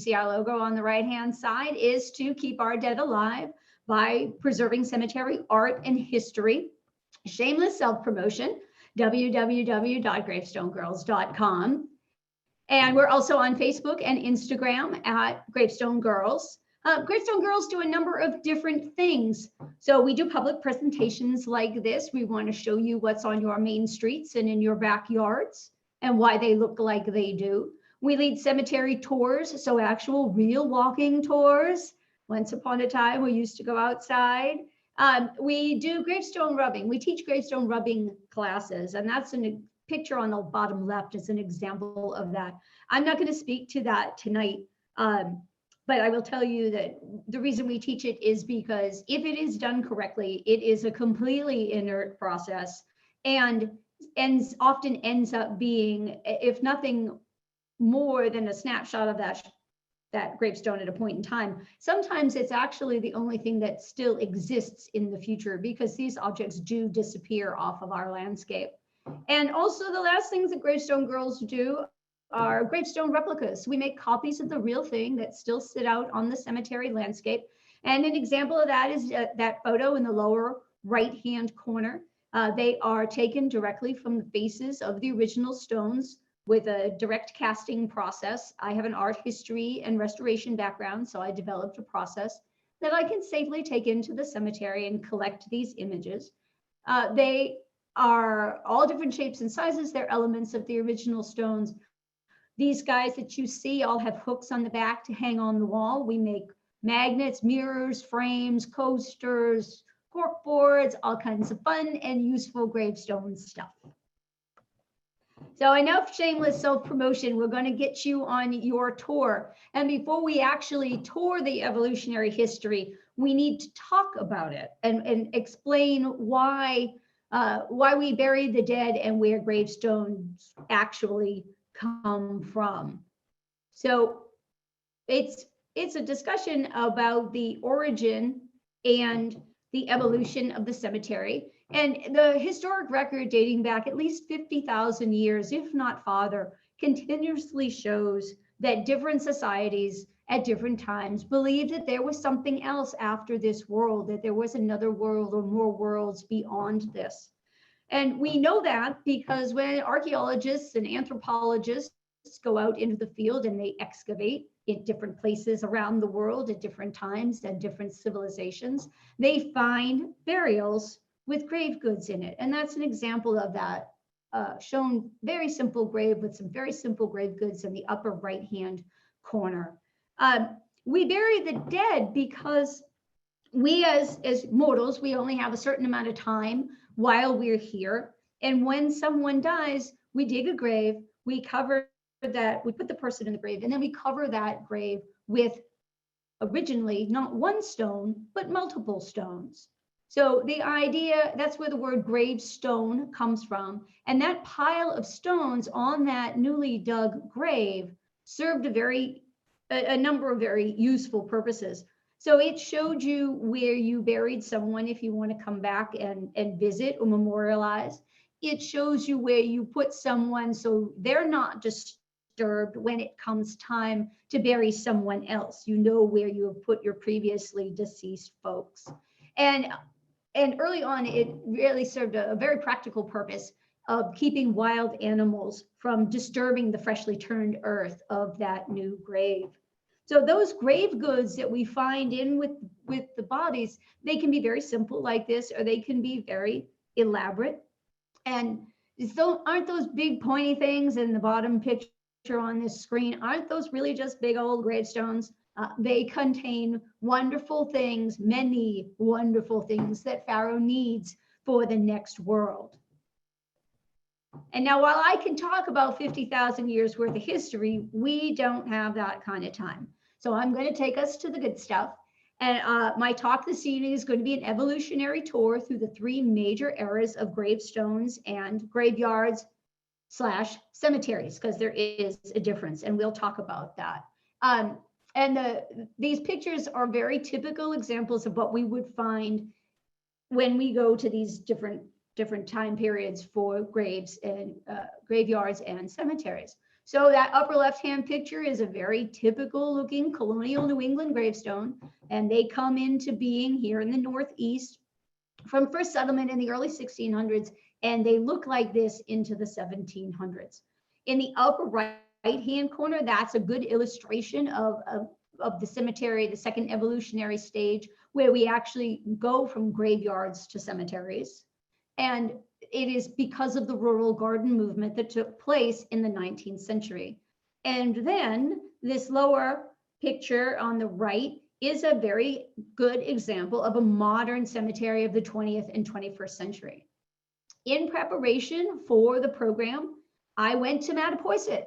see our logo on the right-hand side, is to keep our dead alive by preserving cemetery art and history. Shameless self-promotion, www.gravestonegirls.com. And we're also on Facebook and Instagram at Gravestone Girls. Gravestone Girls do a number of different things. So we do public presentations like this. We want to show you what's on your main streets and in your backyards and why they look like they do. We lead cemetery tours, so actual real walking tours. Once upon a time, we used to go outside. We do gravestone rubbing. We teach gravestone rubbing classes, and that's a picture on the bottom left is an example of that. I'm not going to speak to that tonight, but I will tell you that the reason we teach it is because if it is done correctly, it is a completely inert process and often ends up being, if nothing more than a snapshot of that gravestone at a point in time. Sometimes it's actually the only thing that still exists in the future because these objects do disappear off of our landscape. And also the last things that Gravestone Girls do are gravestone replicas. We make copies of the real thing that still sit out on the cemetery landscape. And an example of that is that photo in the lower right-hand corner. They are taken directly from the faces of the original stones with a direct casting process. I have an art history and restoration background, so I developed a process that I can safely take into the cemetery and collect these images. They are all different shapes and sizes. They're elements of the original stones. These guys that you see all have hooks on the back to hang on the wall. We make magnets, mirrors, frames, coasters, cork boards, all kinds of fun and useful gravestone stuff. So enough shameless self-promotion. We're going to get you on your tour. And before we actually tour the evolutionary history, we need to talk about it and explain why we bury the dead and where gravestones actually come from. So it's a discussion about the origin and the evolution of the cemetery. And the historic record dating back at least 50,000 years, if not farther, continuously shows that different societies at different times believed that there was something else after this world, that there was another world or more worlds beyond this. And we know that because when archaeologists and anthropologists go out into the field and they excavate in different places around the world at different times and different civilizations, they find burials with grave goods in it. And that's an example of that, shown very simple grave with some very simple grave goods in the upper right-hand corner. We bury the dead because we as mortals, we only have a certain amount of time while we're here. And when someone dies, we dig a grave, we cover that, we put the person in the grave, and then we cover that grave with originally not one stone, but multiple stones. So the idea, that's where the word gravestone comes from. And that pile of stones on that newly dug grave served a number of very useful purposes. So it showed you where you buried someone if you want to come back and visit or memorialize. It shows you where you put someone so they're not disturbed when it comes time to bury someone else. You know where you have put your previously deceased folks. And early on, it really served a very practical purpose of keeping wild animals from disturbing the freshly turned earth of that new grave. So those grave goods that we find in with the bodies, they can be very simple like this, or they can be very elaborate. And so aren't those big pointy things in the bottom picture on this screen, aren't those really just big old gravestones? They contain wonderful things, many wonderful things that Pharaoh needs for the next world. And now, while I can talk about 50,000 years worth of history, we don't have that kind of time. So I'm going to take us to the good stuff. And my talk this evening is going to be an evolutionary tour through the three major eras of gravestones and graveyards / cemeteries, because there is a difference, and we'll talk about that. These pictures are very typical examples of what we would find when we go to these different time periods for graves and graveyards and cemeteries. So that upper left-hand picture is a very typical looking colonial New England gravestone, and they come into being here in the Northeast from first settlement in the early 1600s, and they look like this into the 1700s. In the upper right-hand corner, that's a good illustration of the cemetery, the second evolutionary stage, where we actually go from graveyards to cemeteries. And it is because of the rural garden movement that took place in the 19th century. And then this lower picture on the right is a very good example of a modern cemetery of the 20th and 21st century. In preparation for the program, I went to Mattapoisett,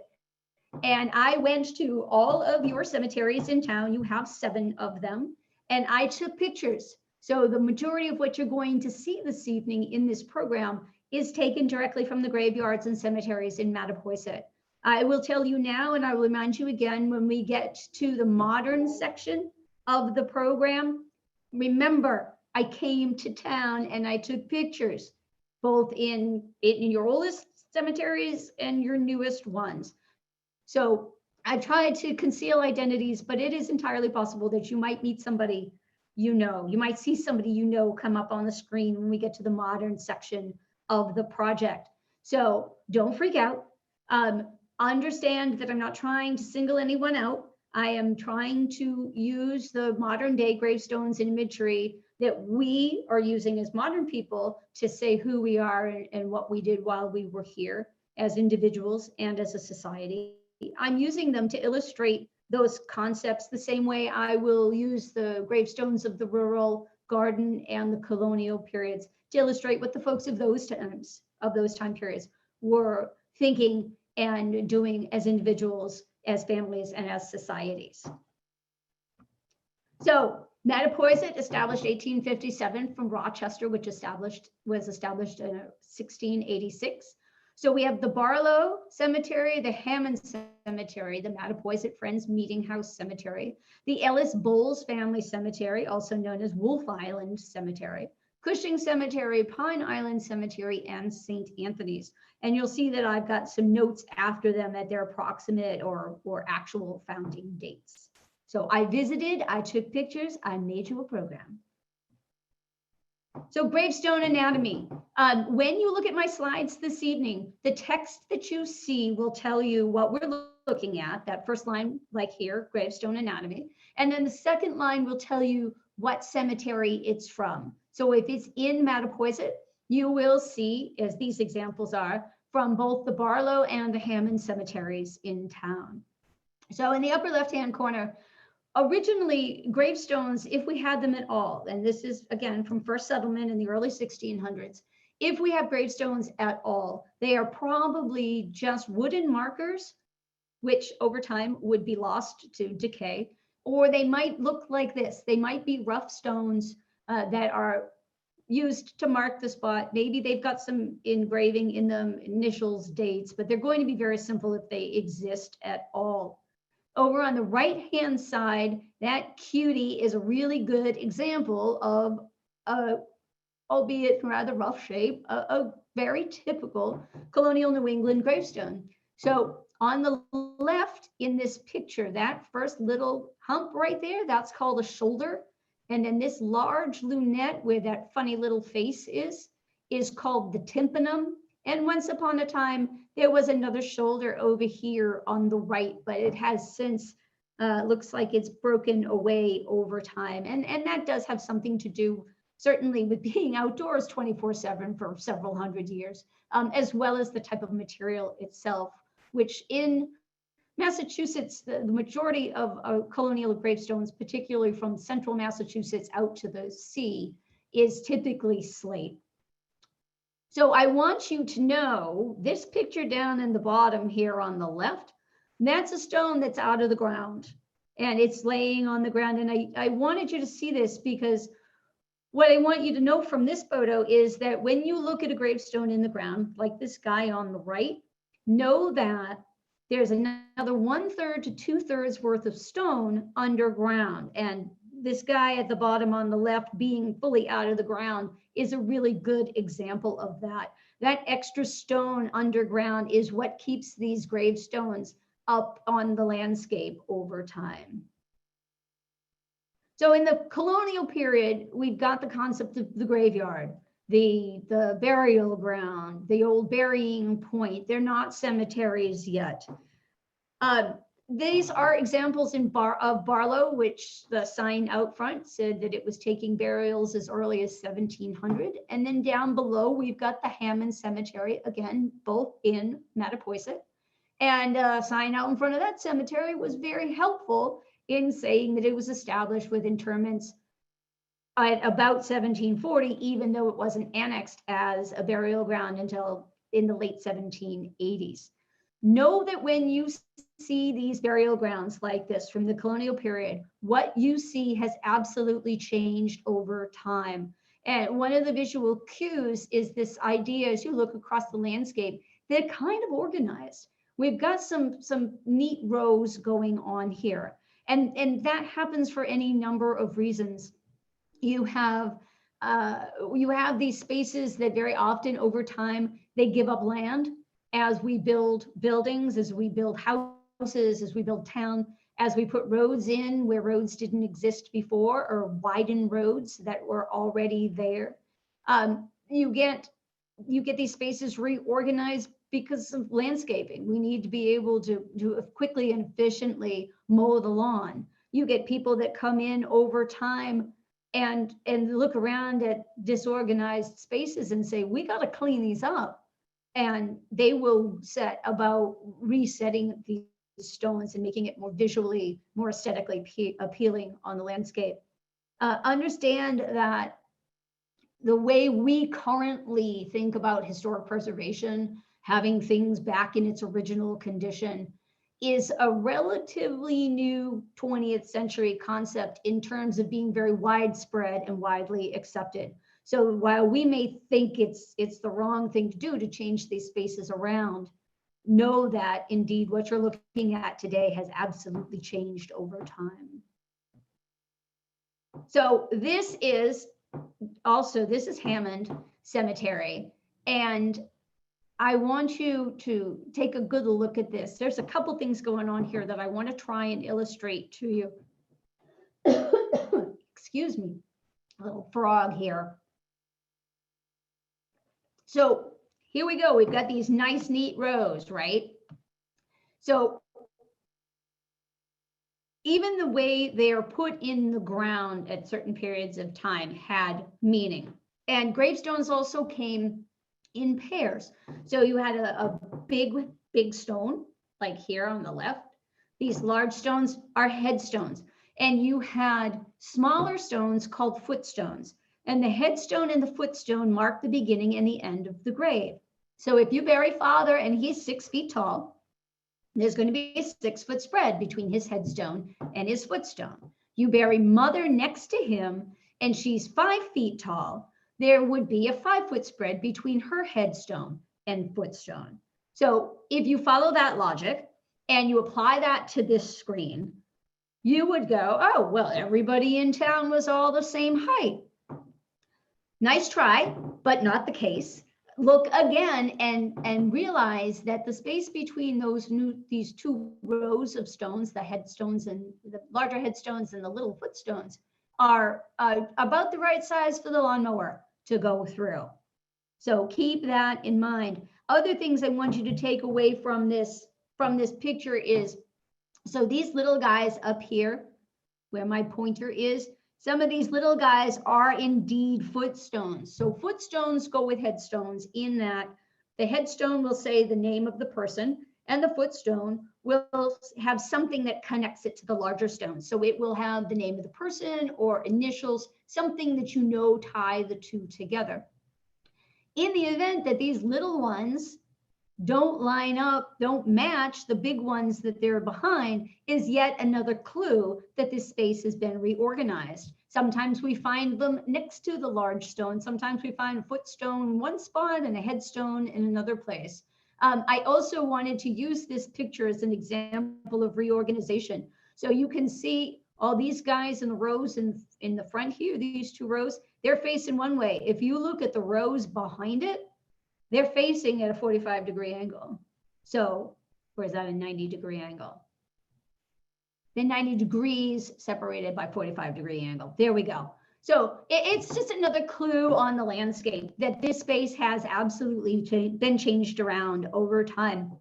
and I went to all of your cemeteries in town. You have 7 of them, and I took pictures. So the majority of what you're going to see this evening in this program is taken directly from the graveyards and cemeteries in Mattapoisett. I will tell you now, and I will remind you again when we get to the modern section of the program. Remember, I came to town and I took pictures, both in your oldest cemeteries and your newest ones. So I tried to conceal identities, but it is entirely possible that you might meet somebody you know. You might see somebody you know come up on the screen when we get to the modern section of the project. So don't freak out. Understand that I'm not trying to single anyone out. I am trying to use the modern day gravestones and imagery that we are using as modern people to say who we are and what we did while we were here as individuals and as a society. I'm using them to illustrate those concepts the same way I will use the gravestones of the rural garden and the colonial periods to illustrate what the folks of those time periods were thinking and doing as individuals, as families, and as societies. So Mattapoisett, established 1857 from Rochester, which was established in 1686. So we have the Barlow Cemetery, the Hammond Cemetery, the Mattapoisett Friends Meeting House Cemetery, the Ellis Bowles Family Cemetery, also known as Wolf Island Cemetery, Cushing Cemetery, Pine Island Cemetery, and St. Anthony's. And you'll see that I've got some notes after them at their approximate or actual founding dates. So I visited, I took pictures, I made you a program. So gravestone anatomy. When you look at my slides this evening, the text that you see will tell you what we're looking at. That first line, like here, gravestone anatomy. And then the second line will tell you what cemetery it's from. So if it's in Mattapoisett, you will see, as these examples are, from both the Barlow and the Hammond cemeteries in town. So in the upper left-hand corner, originally gravestones, if we had them at all, and this is again from first settlement in the early 1600s, if we have gravestones at all, they are probably just wooden markers, which over time would be lost to decay, or they might look like this. They might be rough stones that are used to mark the spot. Maybe they've got some engraving in them, initials, dates, but they're going to be very simple if they exist at all. Over on the right-hand side, that cutie is a really good example of albeit rather rough shape, a very typical colonial New England gravestone. So on the left in this picture, that first little hump right there, that's called a shoulder. And then this large lunette where that funny little face is called the tympanum. And once upon a time, there was another shoulder over here on the right, but it has since, looks like it's broken away over time. And that does have something to do, certainly, with being outdoors 24/7 for several hundred years, as well as the type of material itself, which in Massachusetts, the majority of colonial gravestones, particularly from central Massachusetts out to the sea, is typically slate. So I want you to know this picture down in the bottom here on the left, that's a stone that's out of the ground and it's laying on the ground. And I wanted you to see this because what I want you to know from this photo is that when you look at a gravestone in the ground, like this guy on the right, know that there's another 1/3 to 2/3 worth of stone underground. And this guy at the bottom on the left being fully out of the ground is a really good example of that. That extra stone underground is what keeps these gravestones up on the landscape over time. So in the colonial period, we've got the concept of the graveyard, the burial ground, the old burying point. They're not cemeteries yet. These are examples of Barlow, which the sign out front said that it was taking burials as early as 1700. And then down below, we've got the Hammond Cemetery, again, both in Mattapoisett. And a sign out in front of that cemetery was very helpful in saying that it was established with interments at about 1740, even though it wasn't annexed as a burial ground until in the late 1780s. Know that when you see these burial grounds like this from the colonial period, what you see has absolutely changed over time. And one of the visual cues is this idea as you look across the landscape, they're kind of organized. We've got some neat rows going on here. And that happens for any number of reasons. You have these spaces that very often over time, they give up land as we build buildings, as we build houses, as we build town, as we put roads in where roads didn't exist before, or widen roads that were already there. You get these spaces reorganized because of landscaping. We need to be able to quickly and efficiently mow the lawn. You get people that come in over time and look around at disorganized spaces and say, we got to clean these up. And they will set about resetting these stones and making it more visually, more aesthetically appealing on the landscape. Understand that the way we currently think about historic preservation, having things back in its original condition, is a relatively new 20th century concept in terms of being very widespread and widely accepted. So while we may think it's the wrong thing to do to change these spaces around, know that indeed what you're looking at today has absolutely changed over time. So this is Hammond Cemetery, and I want you to take a good look at this. There's a couple things going on here that I want to try and illustrate to you. Excuse me, a little frog here. So here we go. We've got these nice, neat rows, right? So even the way they are put in the ground at certain periods of time had meaning. And gravestones also came in pairs. So you had a big stone, like here on the left. These large stones are headstones. And you had smaller stones called footstones. And the headstone and the footstone mark the beginning and the end of the grave. So if you bury father and he's 6 feet tall, there's going to be a 6-foot spread between his headstone and his footstone. You bury mother next to him and she's 5 feet tall, there would be a 5-foot spread between her headstone and footstone. So if you follow that logic and you apply that to this screen, you would go, oh, well, everybody in town was all the same height. Nice try, but not the case. Look again and realize that the space between these two rows of stones, the headstones and the larger headstones and the little footstones, are about the right size for the lawnmower to go through. So keep that in mind. Other things I want you to take away from this picture is, so these little guys up here, where my pointer is, some of these little guys are indeed footstones. So footstones go with headstones in that the headstone will say the name of the person and the footstone will have something that connects it to the larger stone. So it will have the name of the person or initials, something that you know tie the two together. In the event that these little ones don't line up, don't match the big ones that they're behind, is yet another clue that this space has been reorganized. Sometimes we find them next to the large stone. Sometimes we find a footstone in one spot and a headstone in another place. I also wanted to use this picture as an example of reorganization. So you can see all these guys in the rows in the front here, these two rows, they're facing one way. If you look at the rows behind it, they're facing at a 45-degree angle. So, or is that a 90-degree angle? Then 90 degrees separated by 45-degree angle. There we go. So it's just another clue on the landscape that this space has absolutely been changed around over time.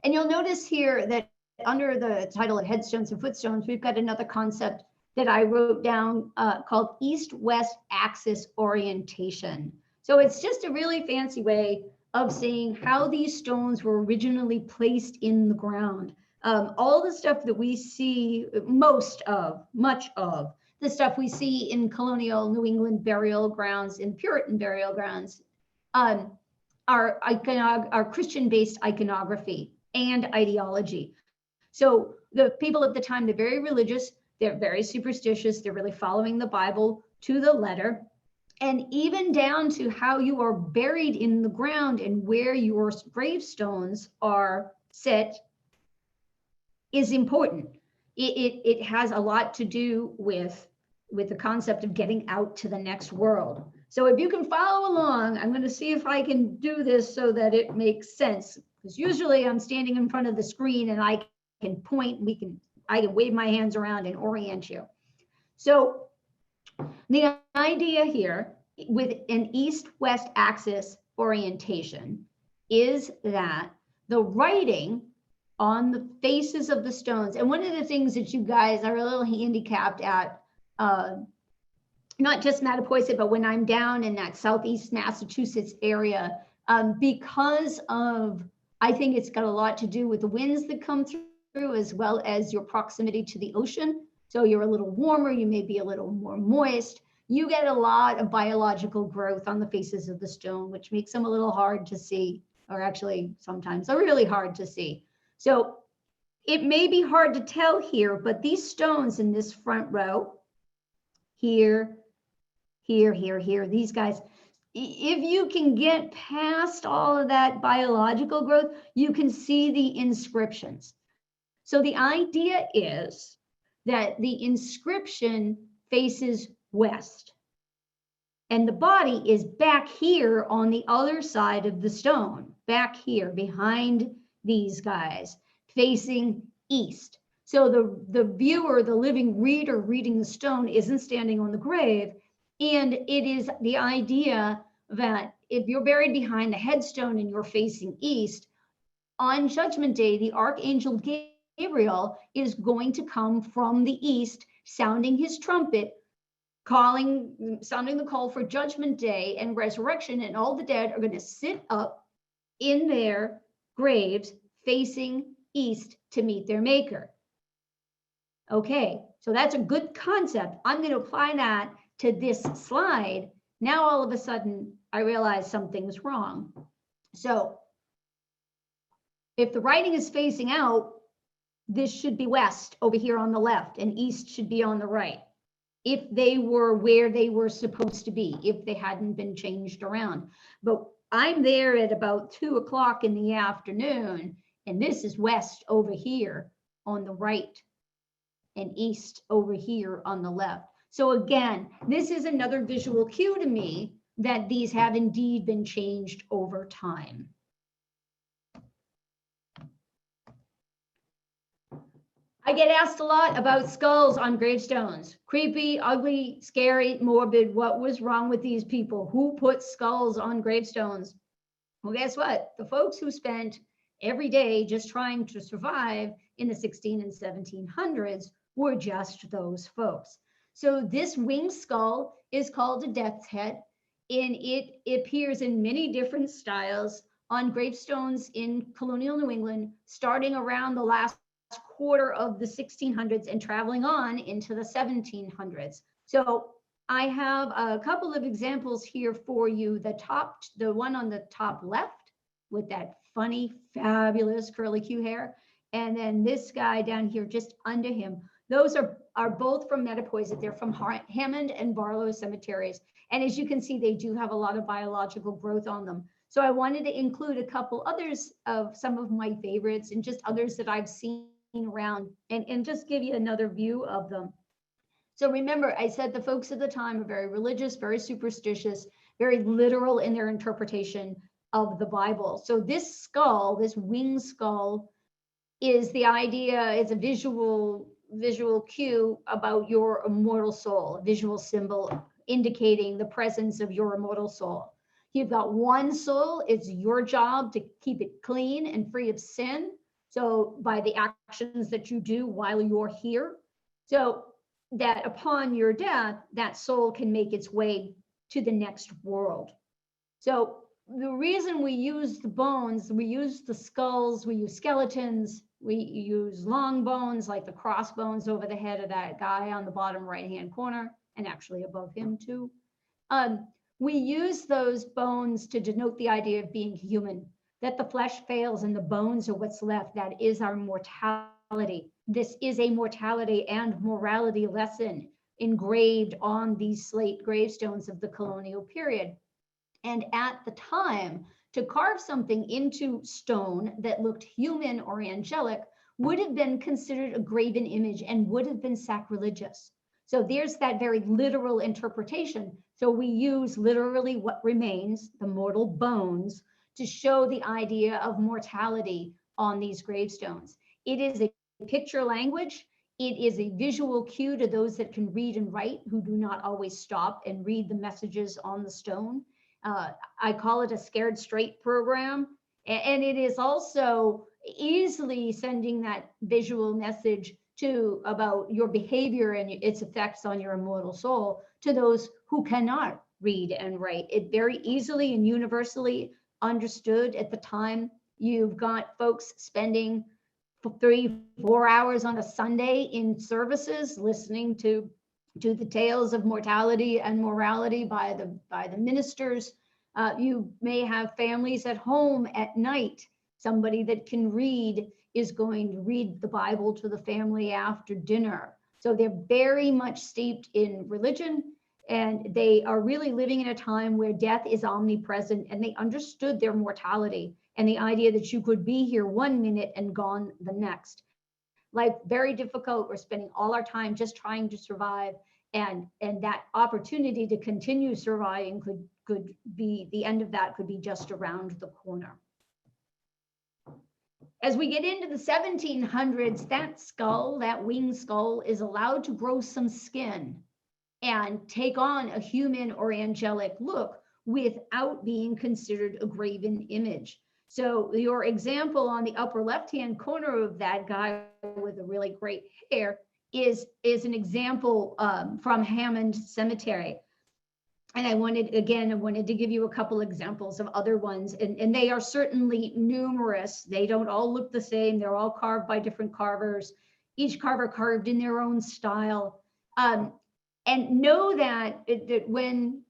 And you'll notice here that under the title of Headstones and Footstones, we've got another concept that I wrote down called East-West Axis Orientation. So it's just a really fancy way of saying how these stones were originally placed in the ground. All the stuff that we see, much of the stuff we see in colonial New England burial grounds, in Puritan burial grounds, are Christian-based iconography and ideology. So the people at the time, they're very religious, they're very superstitious, they're really following the Bible to the letter, and even down to how you are buried in the ground and where your gravestones are set is important. It has a lot to do with the concept of getting out to the next world. So if you can follow along, I'm going to see if I can do this so that it makes sense. Because usually I'm standing in front of the screen and I can point, I can wave my hands around and orient you. So the idea here with an east-west axis orientation is that the writing on the faces of the stones, and one of the things that you guys are a little handicapped at, not just Mattapoisett, but when I'm down in that Southeast Massachusetts area, because of, I think it's got a lot to do with the winds that come through, as well as your proximity to the ocean. So you're a little warmer, you may be a little more moist. You get a lot of biological growth on the faces of the stone, which makes them a little hard to see, or actually sometimes they're really hard to see. So it may be hard to tell here, but these stones in this front row, here, these guys, if you can get past all of that biological growth, you can see the inscriptions. So the idea is that the inscription faces west, and the body is back here on the other side of the stone, back here behind these guys, facing east. So the viewer, the living reader reading the stone isn't standing on the grave. And it is the idea that if you're buried behind the headstone and you're facing east, on Judgment Day, the Archangel Gabriel is going to come from the east, sounding his trumpet, sounding the call for Judgment Day and resurrection, and all the dead are going to sit up in their graves facing east to meet their maker. Okay, so that's a good concept. I'm going to apply that to this slide. Now all of a sudden I realize something's wrong. So if the writing is facing out, this should be west over here on the left, and east should be on the right, if they were where they were supposed to be, if they hadn't been changed around. But I'm there at about 2 o'clock in the afternoon, and this is west over here on the right and east over here on the left. So again, this is another visual cue to me that these have indeed been changed over time. I get asked a lot about skulls on gravestones. Creepy, ugly, scary, morbid. What was wrong with these people? Who put skulls on gravestones? Well, guess what? The folks who spent every day just trying to survive in the 16 and 1700s were just those folks. So this winged skull is called a death's head, and it appears in many different styles on gravestones in colonial New England, starting around the last quarter of the 1600s and traveling on into the 1700s. So I have a couple of examples here for you. The one on the top left with that funny, fabulous curly Q hair, and then this guy down here just under him. Those are both from Mattapoisett. They're from Hammond and Barlow cemeteries. And as you can see, they do have a lot of biological growth on them. So I wanted to include a couple others of some of my favorites and just others that I've seen around and just give you another view of them. So remember, I said the folks at the time are very religious, very superstitious, very literal in their interpretation of the Bible. So this skull, this winged skull, is the idea, is a visual cue about your immortal soul, a visual symbol indicating the presence of your immortal soul. You've got one soul, it's your job to keep it clean and free of sin. So by the actions that you do while you're here, so that upon your death, that soul can make its way to the next world. So the reason we use the bones, we use the skulls, we use skeletons, we use long bones like the crossbones over the head of that guy on the bottom right-hand corner, and actually above him too. We use those bones to denote the idea of being human, that the flesh fails and the bones are what's left. That is our mortality. This is a mortality and morality lesson engraved on these slate gravestones of the colonial period. And at the time, to carve something into stone that looked human or angelic would have been considered a graven image and would have been sacrilegious. So there's that very literal interpretation. So we use literally what remains, the mortal bones, to show the idea of mortality on these gravestones. It is a picture language. It is a visual cue to those that can read and write, who do not always stop and read the messages on the stone. I call it a scared straight program. And it is also easily sending that visual message to about your behavior and its effects on your immortal soul to those who cannot read and write. It very easily and universally understood at the time. You've got folks spending 3-4 hours on a Sunday in services listening to the tales of mortality and morality by the ministers. You may have families at home at night. Somebody that can read is going to read the Bible to the family after dinner. So they're very much steeped in religion, and they are really living in a time where death is omnipresent, and they understood their mortality and the idea that you could be here 1 minute and gone the next. Life very difficult. We're spending all our time just trying to survive, and that opportunity to continue surviving could be, the end of that could be just around the corner. As we get into the 1700s, that skull, that winged skull, is allowed to grow some skin and take on a human or angelic look without being considered a graven image. So your example on the upper left-hand corner of that guy with the really great hair is an example from Hammond Cemetery. And I wanted to give you a couple examples of other ones, and they are certainly numerous. They don't all look the same. They're all carved by different carvers. Each carver carved in their own style. And know that when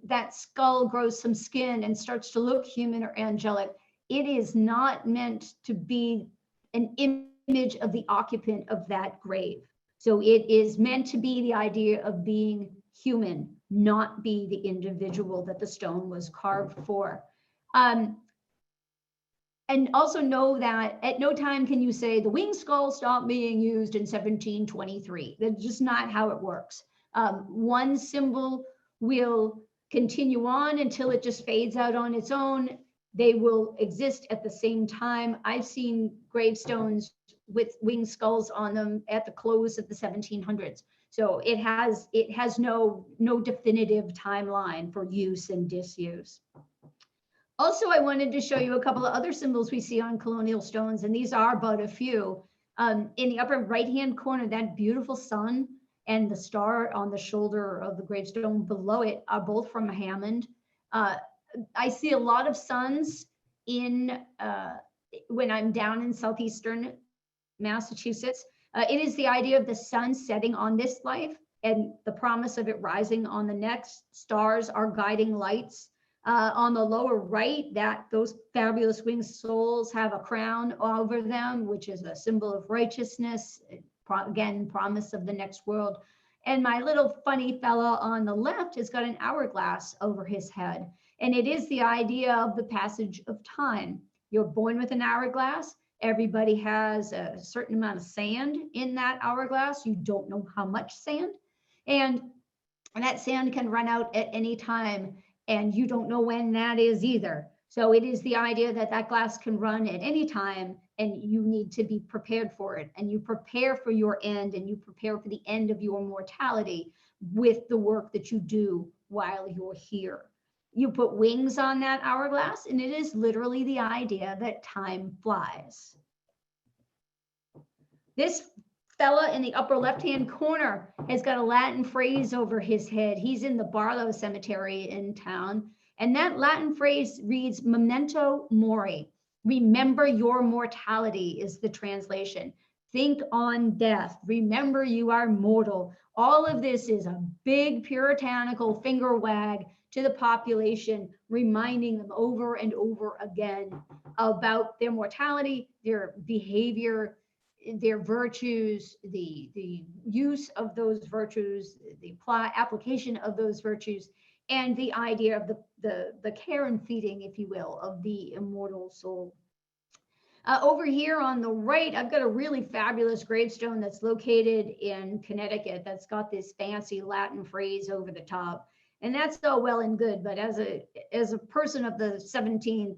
that skull grows some skin and starts to look human or angelic, it is not meant to be an image of the occupant of that grave. So it is meant to be the idea of being human, not be the individual that the stone was carved for. And also know that at no time can you say the winged skull stopped being used in 1723. That's just not how it works. One symbol will continue on until it just fades out on its own. They will exist at the same time. I've seen gravestones with winged skulls on them at the close of the 1700s. So it has no definitive timeline for use and disuse. Also, I wanted to show you a couple of other symbols we see on colonial stones, and these are but a few. In the upper right-hand corner, that beautiful sun and the star on the shoulder of the gravestone below it are both from Hammond. I see a lot of suns when I'm down in southeastern Massachusetts. It is the idea of the sun setting on this life and the promise of it rising on the next. Stars are guiding lights. On the lower right, those fabulous winged souls have a crown over them, which is a symbol of righteousness, again, promise of the next world. And my little funny fella on the left has got an hourglass over his head. And it is the idea of the passage of time. You're born with an hourglass. Everybody has a certain amount of sand in that hourglass. You don't know how much sand. And that sand can run out at any time. and you don't know when that is either. So it is the idea that that glass can run at any time, and you need to be prepared for it. And you prepare for your end, and you prepare for the end of your mortality with the work that you do while you're here. You put wings on that hourglass, and it is literally the idea that time flies. This fella in the upper left-hand corner has got a Latin phrase over his head. He's in the Barlow Cemetery in town. And that Latin phrase reads, memento mori. Remember your mortality is the translation. Think on death. Remember you are mortal. All of this is a big puritanical finger wag to the population, reminding them over and over again about their mortality, their behavior, their virtues, the use of those virtues, the application of those virtues, and the idea of the care and feeding, if you will, of the immortal soul. Over here on the right, I've got a really fabulous gravestone that's located in Connecticut that's got this fancy Latin phrase over the top. And that's all well and good, but as a person of the 17th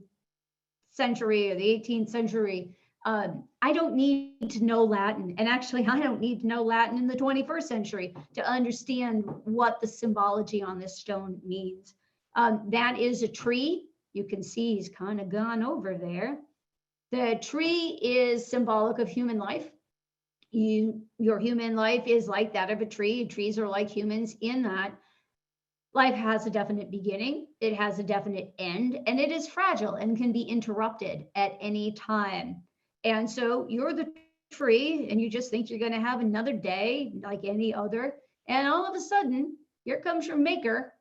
century or the 18th century, I don't need to know Latin. And actually, I don't need to know Latin in the 21st century to understand what the symbology on this stone means. That is a tree. You can see he's kind of gone over there. The tree is symbolic of human life. Your human life is like that of a tree. Trees are like humans in that life has a definite beginning, it has a definite end, and it is fragile and can be interrupted at any time. And so you're the tree, and you just think you're going to have another day like any other. And all of a sudden, here comes your maker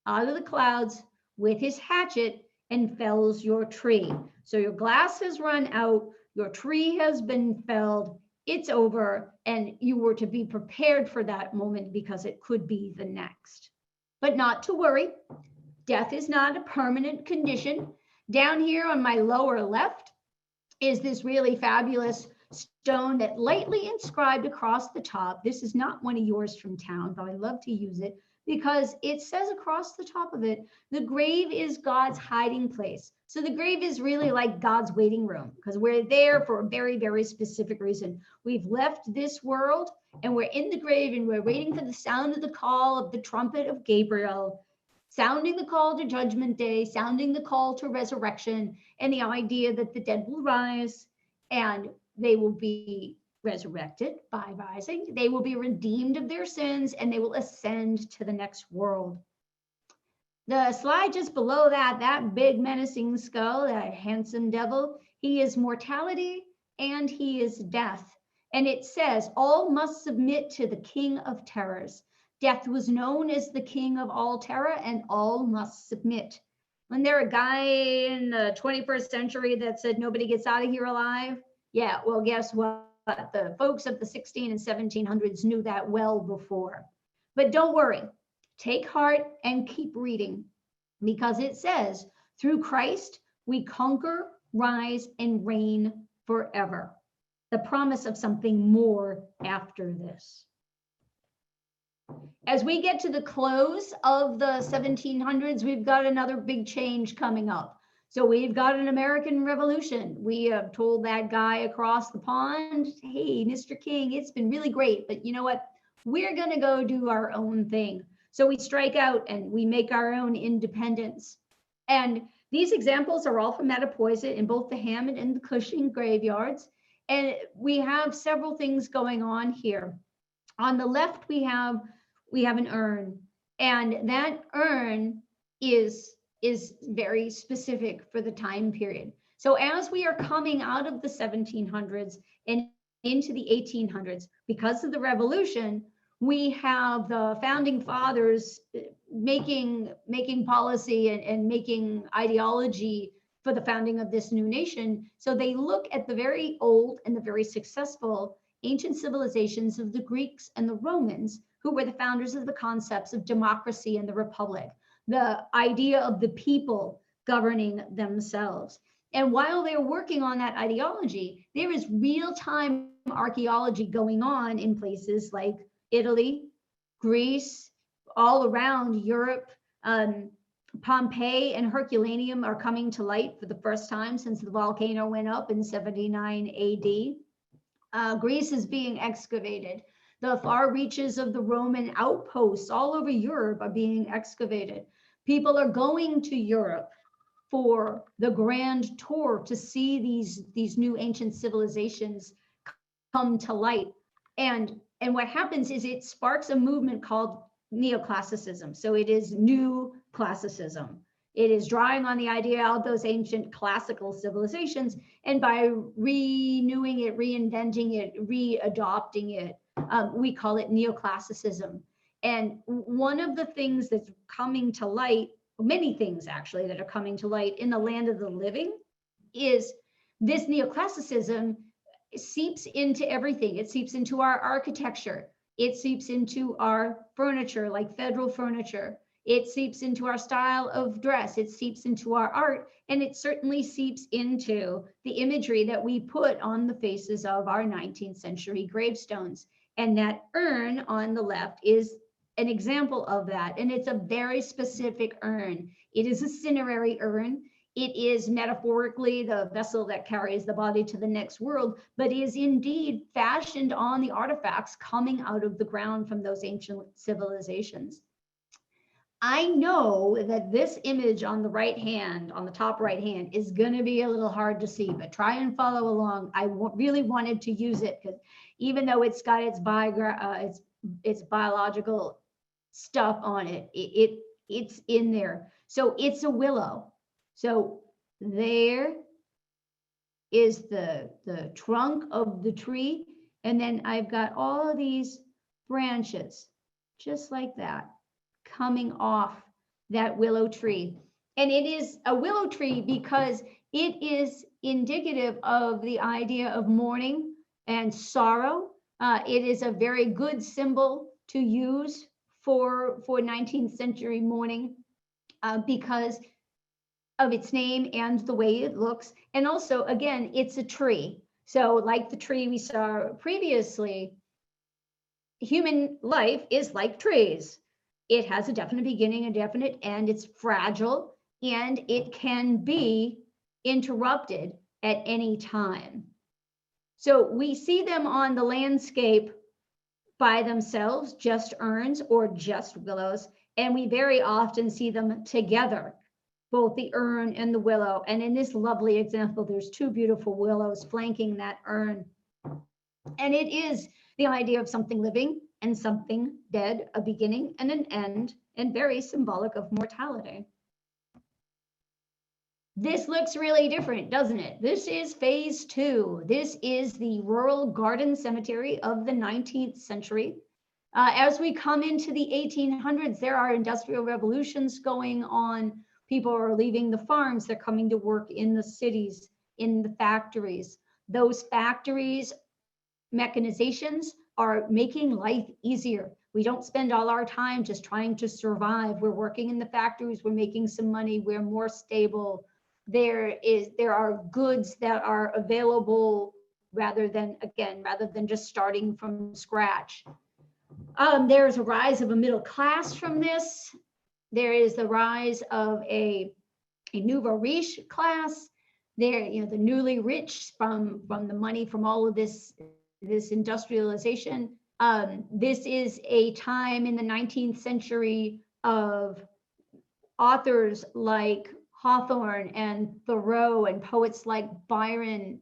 out of the clouds with his hatchet and fells your tree. So your glass has run out, your tree has been felled, it's over, and you were to be prepared for that moment because it could be the next. But not to worry, death is not a permanent condition. Down here on my lower left is this really fabulous stone that lightly inscribed across the top. This is not one of yours from town, but I love to use it because it says across the top of it, the grave is God's hiding place. So the grave is really like God's waiting room because we're there for a very, very specific reason. We've left this world and we're in the grave and we're waiting for the sound of the call of the trumpet of Gabriel, sounding the call to judgment day, sounding the call to resurrection, and the idea that the dead will rise and they will be resurrected by rising. They will be redeemed of their sins and they will ascend to the next world. The slide just below that, that big menacing skull, that handsome devil, he is mortality and he is death. And it says, all must submit to the king of terrors. Death was known as the king of all terror and all must submit. Wasn't there a guy in the 21st century that said nobody gets out of here alive? Yeah, well, guess what? The folks of the 16 and 1700s knew that well before. But don't worry, take heart and keep reading because it says, through Christ, we conquer, rise, and reign forever. The promise of something more after this. As we get to the close of the 1700s, we've got another big change coming up. So we've got an American Revolution. We have told that guy across the pond, hey, Mr. King, it's been really great, but you know what? We're going to go do our own thing. So we strike out and we make our own independence. And these examples are all from Mattapoisett in both the Hammond and the Cushing graveyards. And we have several things going on here. On the left, we have an urn, and that urn is very specific for the time period. So as we are coming out of the 1700s and into the 1800s, because of the revolution, we have the founding fathers making policy and making ideology for the founding of this new nation. So they look at the very old and the very successful ancient civilizations of the Greeks and the Romans, who were the founders of the concepts of democracy and the republic, the idea of the people governing themselves. And while they're working on that ideology, there is real-time archaeology going on in places like Italy, Greece, all around Europe, Pompeii and Herculaneum are coming to light for the first time since the volcano went up in 79 AD. Greece is being excavated. The far reaches of the Roman outposts all over Europe are being excavated. People are going to Europe for the grand tour to see these new ancient civilizations come to light. And what happens is it sparks a movement called neoclassicism. So it is new classicism. It is drawing on the idea of those ancient classical civilizations, and by renewing it, reinventing it, readopting it, we call it neoclassicism. And one of the things that's coming to light, many things actually that are coming to light in the land of the living, is this neoclassicism seeps into everything. It seeps into our architecture. It seeps into our furniture, like federal furniture. It seeps into our style of dress. It seeps into our art. And it certainly seeps into the imagery that we put on the faces of our 19th century gravestones. And that urn on the left is an example of that. And it's a very specific urn. It is a cinerary urn. It is metaphorically the vessel that carries the body to the next world, but is indeed fashioned on the artifacts coming out of the ground from those ancient civilizations. I know that this image on the right hand, on the top right hand, is going to be a little hard to see, but try and follow along. I really wanted to use it because even though it's got its biological stuff on it, it's in there. So it's a willow. So there is the trunk of the tree, and then I've got all of these branches, just like that, coming off that willow tree. And it is a willow tree because it is indicative of the idea of mourning and sorrow. It is a very good symbol to use for 19th century mourning because of its name and the way it looks. And also, again, it's a tree. So like the tree we saw previously, human life is like trees. It has a definite beginning, a definite end. It's fragile, and it can be interrupted at any time. So we see them on the landscape by themselves, just urns or just willows, and we very often see them together, both the urn and the willow. And in this lovely example, there's two beautiful willows flanking that urn. And it is the idea of something living and something dead, a beginning and an end, and very symbolic of mortality. This looks really different, doesn't it? This is phase 2. This is the rural garden cemetery of the 19th century. As we come into the 1800s, there are industrial revolutions going on. People are leaving the farms. They're coming to work in the cities, in the factories. Those factories, mechanizations are making life easier. We don't spend all our time just trying to survive. We're working in the factories. We're making some money. We're more stable. There are goods that are available rather than just starting from scratch. There's a rise of a middle class from this. There is the rise of a nouveau riche class. There, the newly rich from the money from all of this industrialization. This is a time in the 19th century of authors like Hawthorne and Thoreau and poets like Byron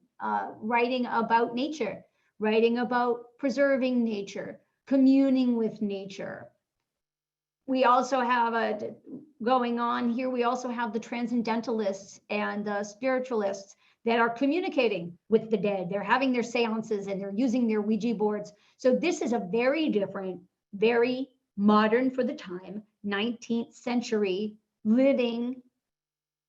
writing about nature, writing about preserving nature, communing with nature. We also have going on here, we also have the transcendentalists and the spiritualists that are communicating with the dead. They're having their seances and they're using their Ouija boards. So this is a very different, very modern for the time, 19th century living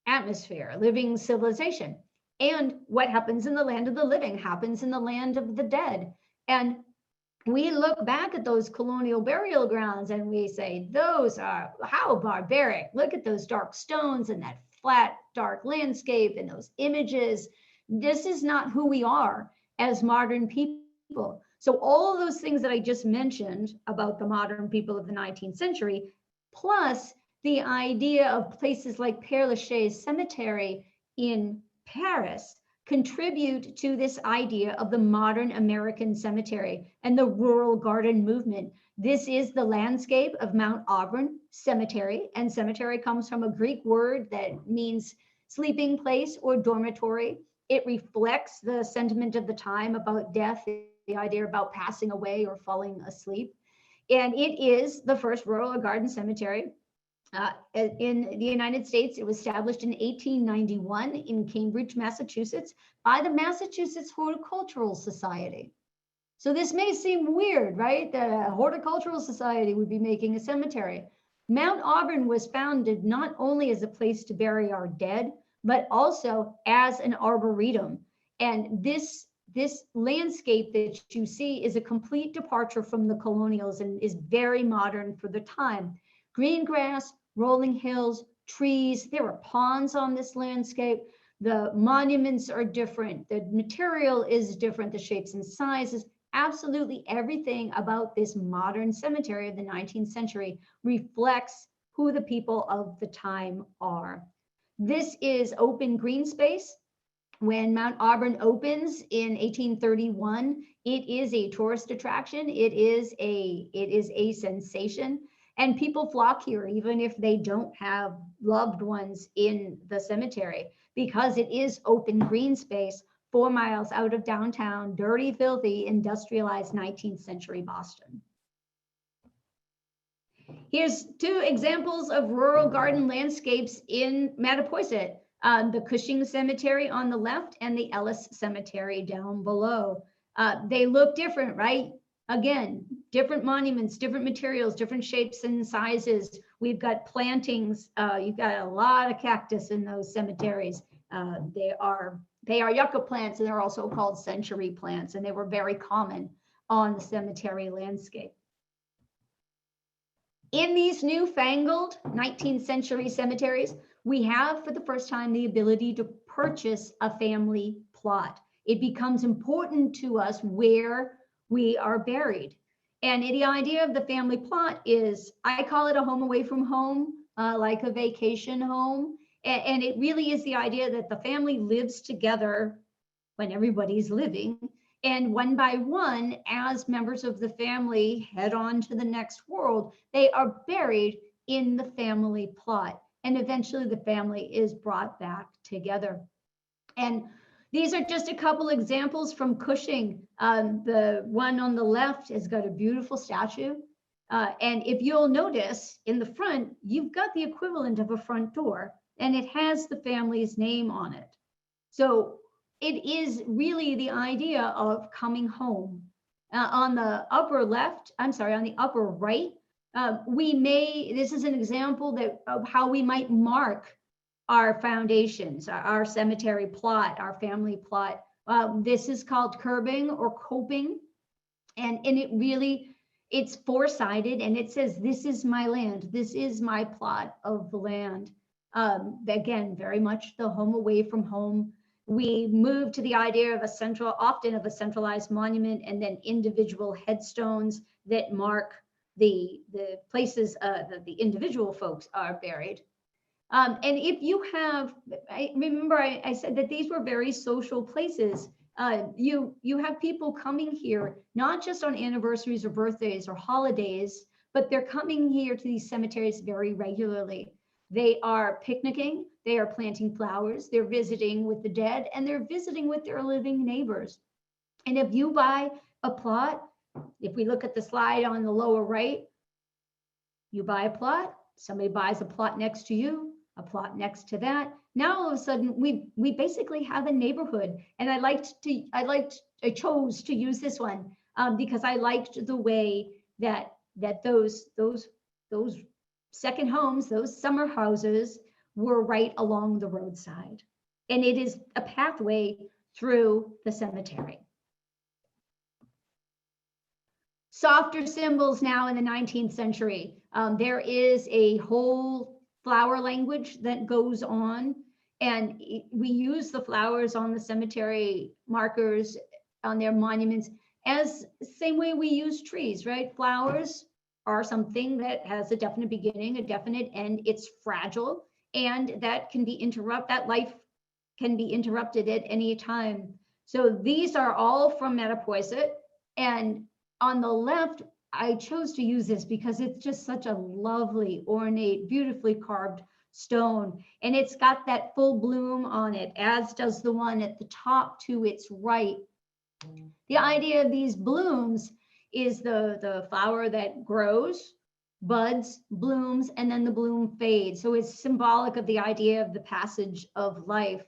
atmosphere, living civilization. And what happens in the land of the living happens in the land of the dead. And we look back at those colonial burial grounds and we say, those are how barbaric. Look at those dark stones and that flat, dark landscape and those images. This is not who we are as modern people. So all of those things that I just mentioned about the modern people of the 19th century, plus the idea of places like Père Lachaise Cemetery in Paris contribute to this idea of the modern American cemetery and the rural garden movement. This is the landscape of Mount Auburn Cemetery, and cemetery comes from a Greek word that means sleeping place or dormitory. It reflects the sentiment of the time about death, the idea about passing away or falling asleep. And it is the first rural garden cemetery in the United States. It was established in 1891 in Cambridge, Massachusetts, by the Massachusetts Horticultural Society. So this may seem weird, right? The Horticultural Society would be making a cemetery. Mount Auburn was founded not only as a place to bury our dead, but also as an arboretum. And this landscape that you see is a complete departure from the colonials and is very modern for the time. Green grass, rolling hills, trees. There were ponds on this landscape. The monuments are different. The material is different, the shapes and sizes. Absolutely everything about this modern cemetery of the 19th century reflects who the people of the time are. This is open green space. When Mount Auburn opens in 1831, it is a tourist attraction. It is a sensation. And people flock here, even if they don't have loved ones in the cemetery, because it is open green space 4 miles out of downtown, dirty, filthy, industrialized 19th century Boston. Here's 2 examples of rural garden landscapes in Mattapoisett, the Cushing Cemetery on the left and the Ellis Cemetery down below. They look different, right? Again, different monuments, different materials, different shapes and sizes. We've got plantings. You've got a lot of cactus in those cemeteries. They are yucca plants, and they're also called century plants, and they were very common on the cemetery landscape. In these newfangled 19th century cemeteries, we have for the first time the ability to purchase a family plot. It becomes important to us where we are buried. And the idea of the family plot is, I call it a home away from home, like a vacation home. And it really is the idea that the family lives together when everybody's living. And one by one, as members of the family head on to the next world, they are buried in the family plot. And eventually the family is brought back together. And these are just a couple examples from Cushing. The one on the left has got a beautiful statue. And if you'll notice in the front, you've got the equivalent of a front door, and it has the family's name on it. So it is really the idea of coming home. On the upper left, on the upper right, this is an example of how we might mark our foundations, our cemetery plot, our family plot. This is called curbing or coping. And it's 4-sided, and it says, this is my land. This is my plot of the land. Again, very much the home away from home. We move to the idea of often of a centralized monument, and then individual headstones that mark the places that the individual folks are buried. And if you have, I said that these were very social places. You have people coming here, not just on anniversaries or birthdays or holidays, but they're coming here to these cemeteries very regularly. They are picnicking, they are planting flowers, they're visiting with the dead, and they're visiting with their living neighbors. And if you buy a plot, if we look at the slide on the lower right, you buy a plot, somebody buys a plot next to you, a plot next to that. Now all of a sudden we basically have a neighborhood. And I chose to use this one because I liked the way that those second homes, those summer houses, were right along the roadside. And it is a pathway through the cemetery. Softer symbols now in the 19th century. There is a whole flower language that goes on, and we use the flowers on the cemetery markers, on their monuments, as the same way we use trees, right? Flowers are something that has a definite beginning, a definite end. It's fragile, and that life can be interrupted at any time. So these are all from Mattapoisett. And on the left, I chose to use this because it's just such a lovely, ornate, beautifully carved stone. And it's got that full bloom on it, as does the one at the top to its right. The idea of these blooms is the flower that grows, buds, blooms, and then the bloom fades. So it's symbolic of the idea of the passage of life.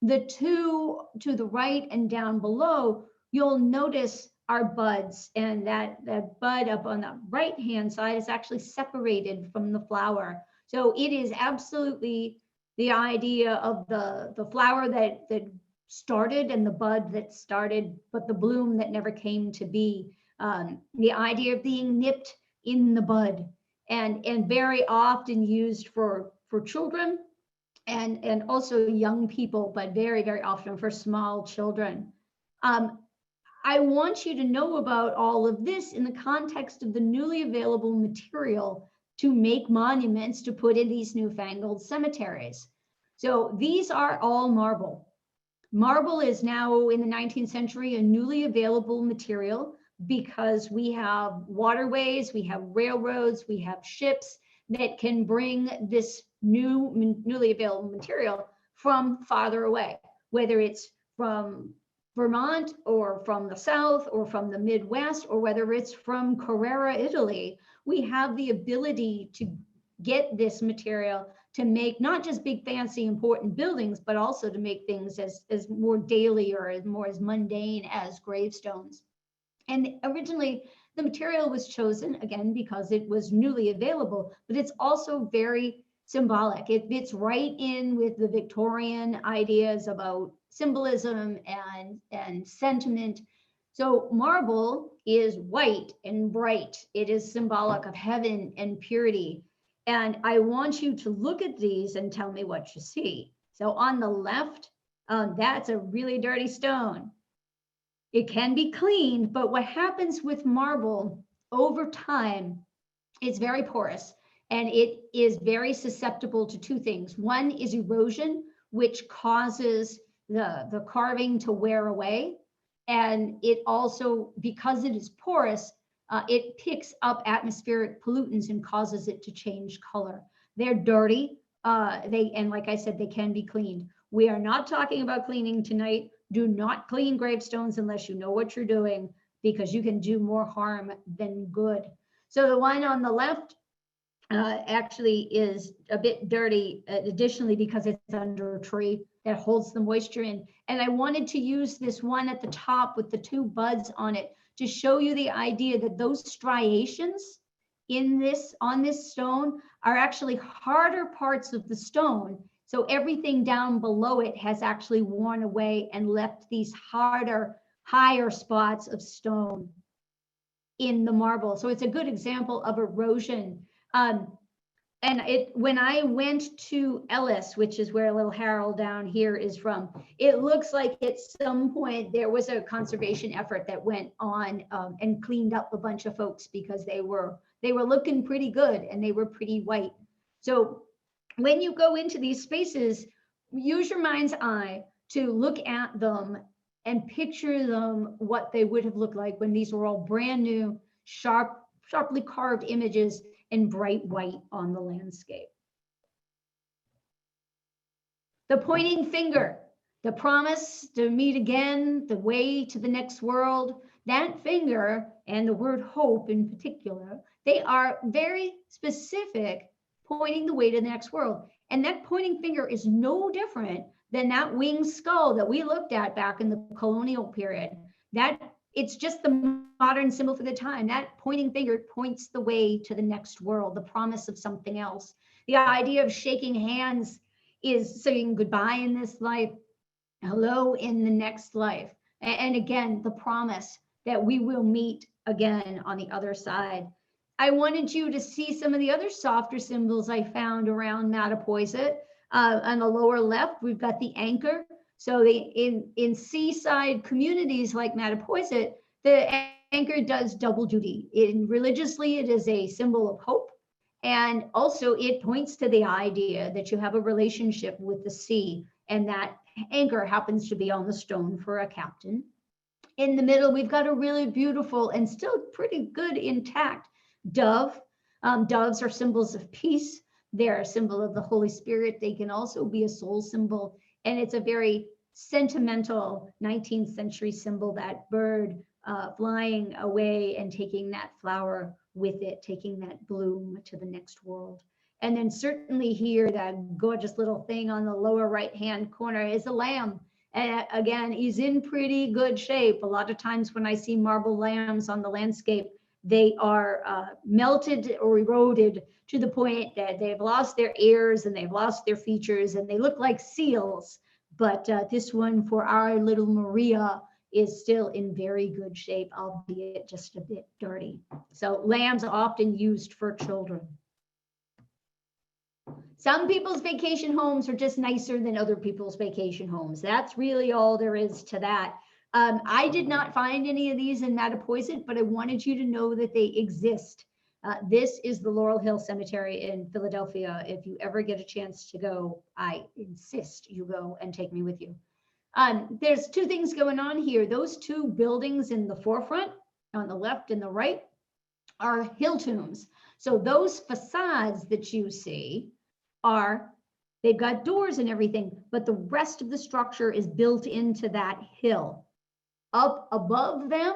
The two to the right and down below, you'll notice are buds, and that bud up on the right hand side is actually separated from the flower. So it is absolutely the idea of the flower that started and the bud that started, but the bloom that never came to be. The idea of being nipped in the bud, and very often used for children and also young people, but very, very often for small children. I want you to know about all of this in the context of the newly available material to make monuments to put in these newfangled cemeteries. So these are all marble. Marble is now in the 19th century a newly available material because we have waterways, we have railroads, we have ships that can bring this newly available material from farther away, whether it's from Vermont or from the South or from the Midwest, or whether it's from Carrara, Italy. We have the ability to get this material to make not just big, fancy, important buildings, but also to make things as more daily or as mundane as gravestones. And originally, the material was chosen, again, because it was newly available, but it's also very symbolic. It fits right in with the Victorian ideas about symbolism and sentiment. So marble is white and bright. It is symbolic of heaven and purity. And I want you to look at these and tell me what you see. So on the left, that's a really dirty stone. It can be cleaned, but what happens with marble over time, it's very porous and it is very susceptible to two things. One is erosion, which causes the carving to wear away. And it also, because it is porous, it picks up atmospheric pollutants and causes it to change color. They're dirty, and like I said, they can be cleaned. We are not talking about cleaning tonight. Do not clean gravestones unless you know what you're doing, because you can do more harm than good. So the one on the left actually is a bit dirty, additionally, because it's under a tree that holds the moisture in. And I wanted to use this one at the top with the two buds on it to show you the idea that those striations on this stone are actually harder parts of the stone. So everything down below it has actually worn away and left these harder, higher spots of stone in the marble. So it's a good example of erosion. When I went to Ellis, which is where little Harold down here is from, it looks like at some point there was a conservation effort that went on and cleaned up a bunch of folks because they were looking pretty good and they were pretty white. So when you go into these spaces, use your mind's eye to look at them and picture them what they would have looked like when these were all brand new, sharply carved images in bright white on the landscape. The pointing finger, the promise to meet again, the way to the next world, that finger and the word hope in particular, they are very specific, pointing the way to the next world. And that pointing finger is no different than that winged skull that we looked at back in the colonial period. It's just the modern symbol for the time. That pointing finger points the way to the next world, the promise of something else. The idea of shaking hands is saying goodbye in this life, hello in the next life. And again, the promise that we will meet again on the other side. I wanted you to see some of the other softer symbols I found around Mattapoisett. On the lower left, we've got the anchor. So in seaside communities like Mattapoisett, The anchor does double duty. Religiously, it is a symbol of hope. And also it points to the idea that you have a relationship with the sea, and that anchor happens to be on the stone for a captain. In the middle, we've got a really beautiful and still pretty good intact dove. Doves are symbols of peace. They're a symbol of the Holy Spirit. They can also be a soul symbol. And it's a very sentimental 19th century symbol, that bird flying away and taking that flower with it, taking that bloom to the next world. And then certainly here, that gorgeous little thing on the lower right-hand corner is a lamb. And again, he's in pretty good shape. A lot of times when I see marble lambs on the landscape, they are melted or eroded to the point that they've lost their ears and they've lost their features and they look like seals. But this one for our little Maria is still in very good shape, albeit just a bit dirty. So lambs are often used for children. Some people's vacation homes are just nicer than other people's vacation homes. That's really all there is to that. I did not find any of these in Mattapoisett, but I wanted you to know that they exist. This is the Laurel Hill Cemetery in Philadelphia. If you ever get a chance to go, I insist you go and take me with you. There's two things going on here. Those two buildings in the forefront, on the left and the right, are hill tombs. So those facades that you see they've got doors and everything, but the rest of the structure is built into that hill. Up above them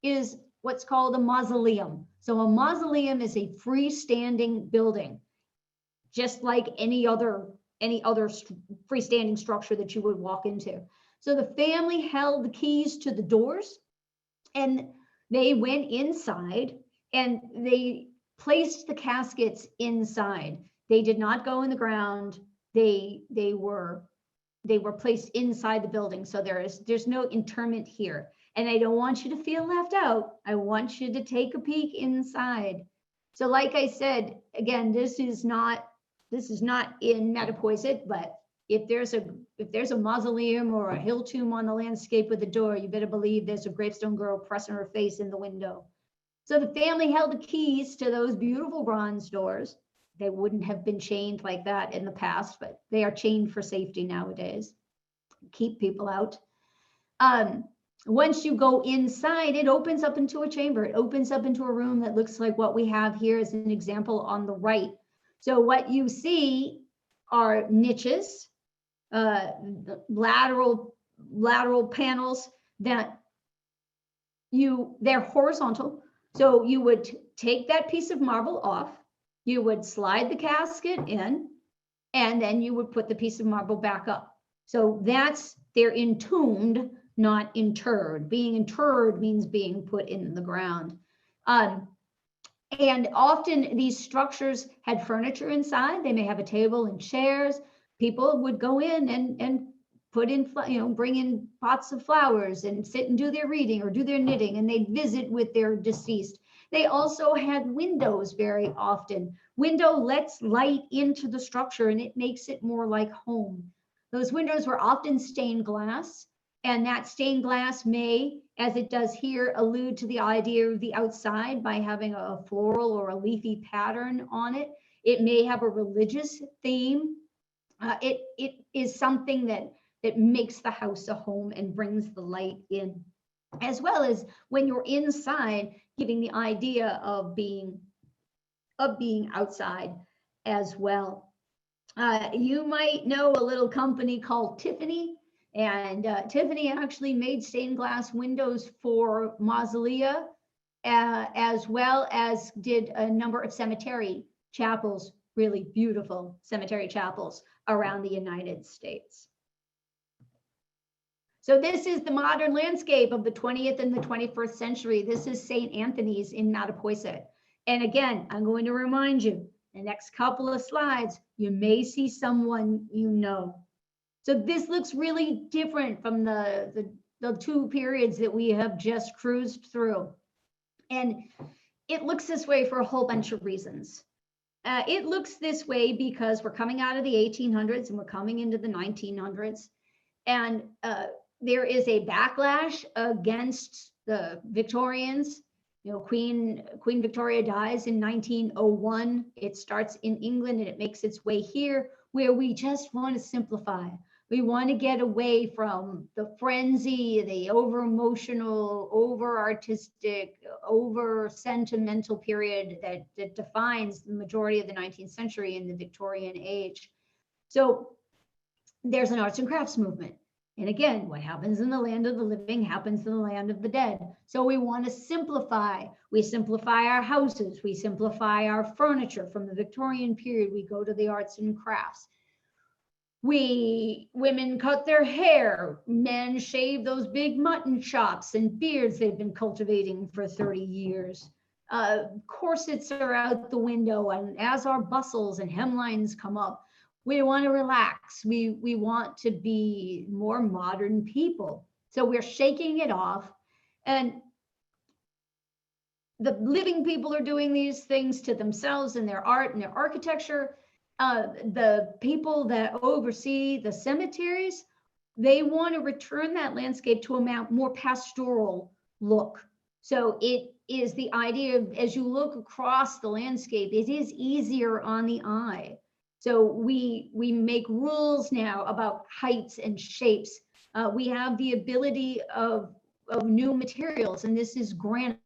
is what's called a mausoleum. So a mausoleum is a freestanding building, just like any other freestanding structure that you would walk into. So the family held the keys to the doors, and they went inside and they placed the caskets inside. They did not go in the ground. They were placed inside the building. So there's no interment here. And I don't want you to feel left out. I want you to take a peek inside. So like I said, again, this is not in Mattapoisett, but if there's a mausoleum or a hill tomb on the landscape with a door, you better believe there's a gravestone girl pressing her face in the window. So the family held the keys to those beautiful bronze doors. They wouldn't have been chained like that in the past, but they are chained for safety nowadays. Keep people out. Once you go inside, it opens up into a chamber. It opens up into a room that looks like what we have here as an example on the right. So what you see are niches, lateral panels that they're horizontal. So you would take that piece of marble off, you would slide the casket in, and then you would put the piece of marble back up. So they're entombed, not interred. Being interred means being put in the ground. And often these structures had furniture inside. They may have a table and chairs. People would go in and put in, bring in pots of flowers and sit and do their reading or do their knitting, and they'd visit with their deceased. They also had windows very often. Window lets light into the structure and it makes it more like home. Those windows were often stained glass, and that stained glass may, as it does here, allude to the idea of the outside by having a floral or a leafy pattern on it. It may have a religious theme. It is something that makes the house a home and brings the light in, as well as when you're inside, giving the idea of being outside as well. You might know a little company called Tiffany, and Tiffany actually made stained glass windows for mausolea, as well as did a number of cemetery chapels, really beautiful cemetery chapels around the United States. So this is the modern landscape of the 20th and the 21st century. This is St. Anthony's in Mattapoisett. And again, I'm going to remind you, the next couple of slides, you may see someone you know. So this looks really different from the two periods that we have just cruised through. And it looks this way for a whole bunch of reasons. It looks this way because we're coming out of the 1800s and we're coming into the 1900s. And there is a backlash against the Victorians. Queen Victoria dies in 1901. It starts in England and it makes its way here, where we just want to simplify. We want to get away from the frenzy, the over emotional, over artistic, over sentimental period that defines the majority of the 19th century in the Victorian age. So there's an arts and crafts movement. And again, what happens in the land of the living happens in the land of the dead. So we want to simplify. We simplify our houses. We simplify our furniture. From the Victorian period, we go to the arts and crafts. Women cut their hair. Men shave those big mutton chops and beards they've been cultivating for 30 years. Corsets are out the window, and as our bustles and hemlines come up, we want to relax. We want to be more modern people. So we're shaking it off. And the living people are doing these things to themselves in their art and their architecture. The people that oversee the cemeteries, they want to return that landscape to a more pastoral look. So it is the idea of, as you look across the landscape, it is easier on the eye. So we make rules now about heights and shapes. We have the ability of new materials, and this is granite.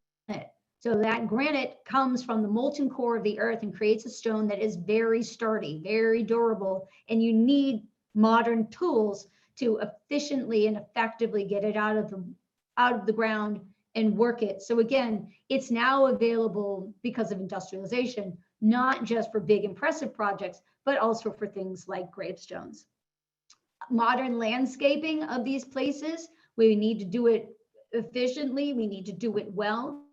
So that granite comes from the molten core of the earth and creates a stone that is very sturdy, very durable, and you need modern tools to efficiently and effectively get it out of the ground and work it. So again, it's now available because of industrialization, not just for big impressive projects, but also for things like gravestones. Modern landscaping of these places, we need to do it efficiently, we need to do it well.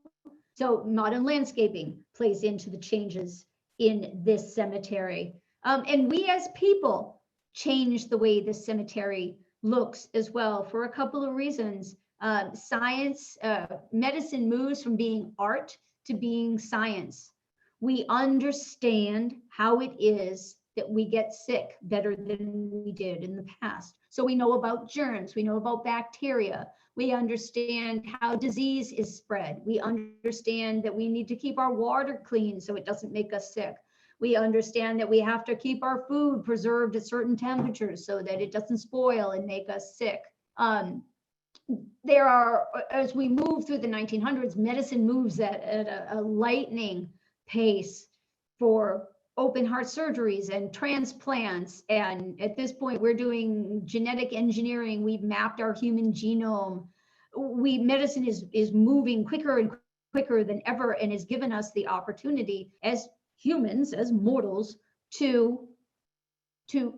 So modern landscaping plays into the changes in this cemetery. And we as people change the way the cemetery looks as well for a couple of reasons. Science, medicine moves from being art to being science. We understand how it is that we get sick better than we did in the past. So we know about germs, we know about bacteria, we understand how disease is spread. We understand that we need to keep our water clean so it doesn't make us sick. We understand that we have to keep our food preserved at certain temperatures so that it doesn't spoil and make us sick. There are, as we move through the 1900s, medicine moves at a lightning pace for open heart surgeries and transplants. And at this point, we're doing genetic engineering. We've mapped our human genome. Medicine is moving quicker and quicker than ever, and has given us the opportunity as humans, as mortals, to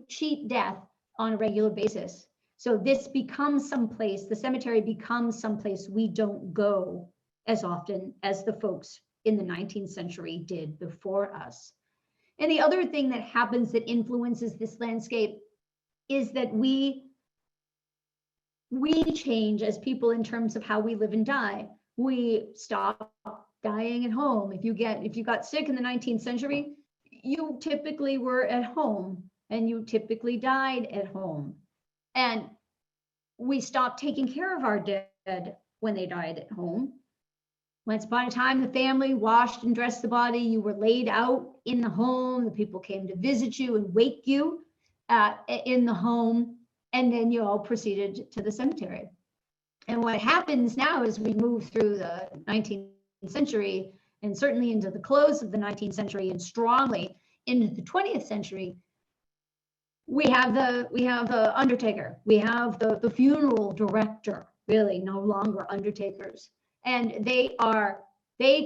cheat death on a regular basis. So this becomes someplace, the cemetery becomes someplace we don't go as often as the folks in the 19th century did before us. And the other thing that happens that influences this landscape is that we change as people in terms of how we live and die. We stop dying at home. If you got sick in the 19th century, you typically were at home and you typically died at home. And we stopped taking care of our dead when they died at home. Once upon a time, the family washed and dressed the body. You were laid out in the home. The people came to visit you and wake you in the home. And then you all proceeded to the cemetery. And what happens now as we move through the 19th century, and certainly into the close of the 19th century and strongly into the 20th century, we have the undertaker. We have the funeral director, really no longer undertakers. And they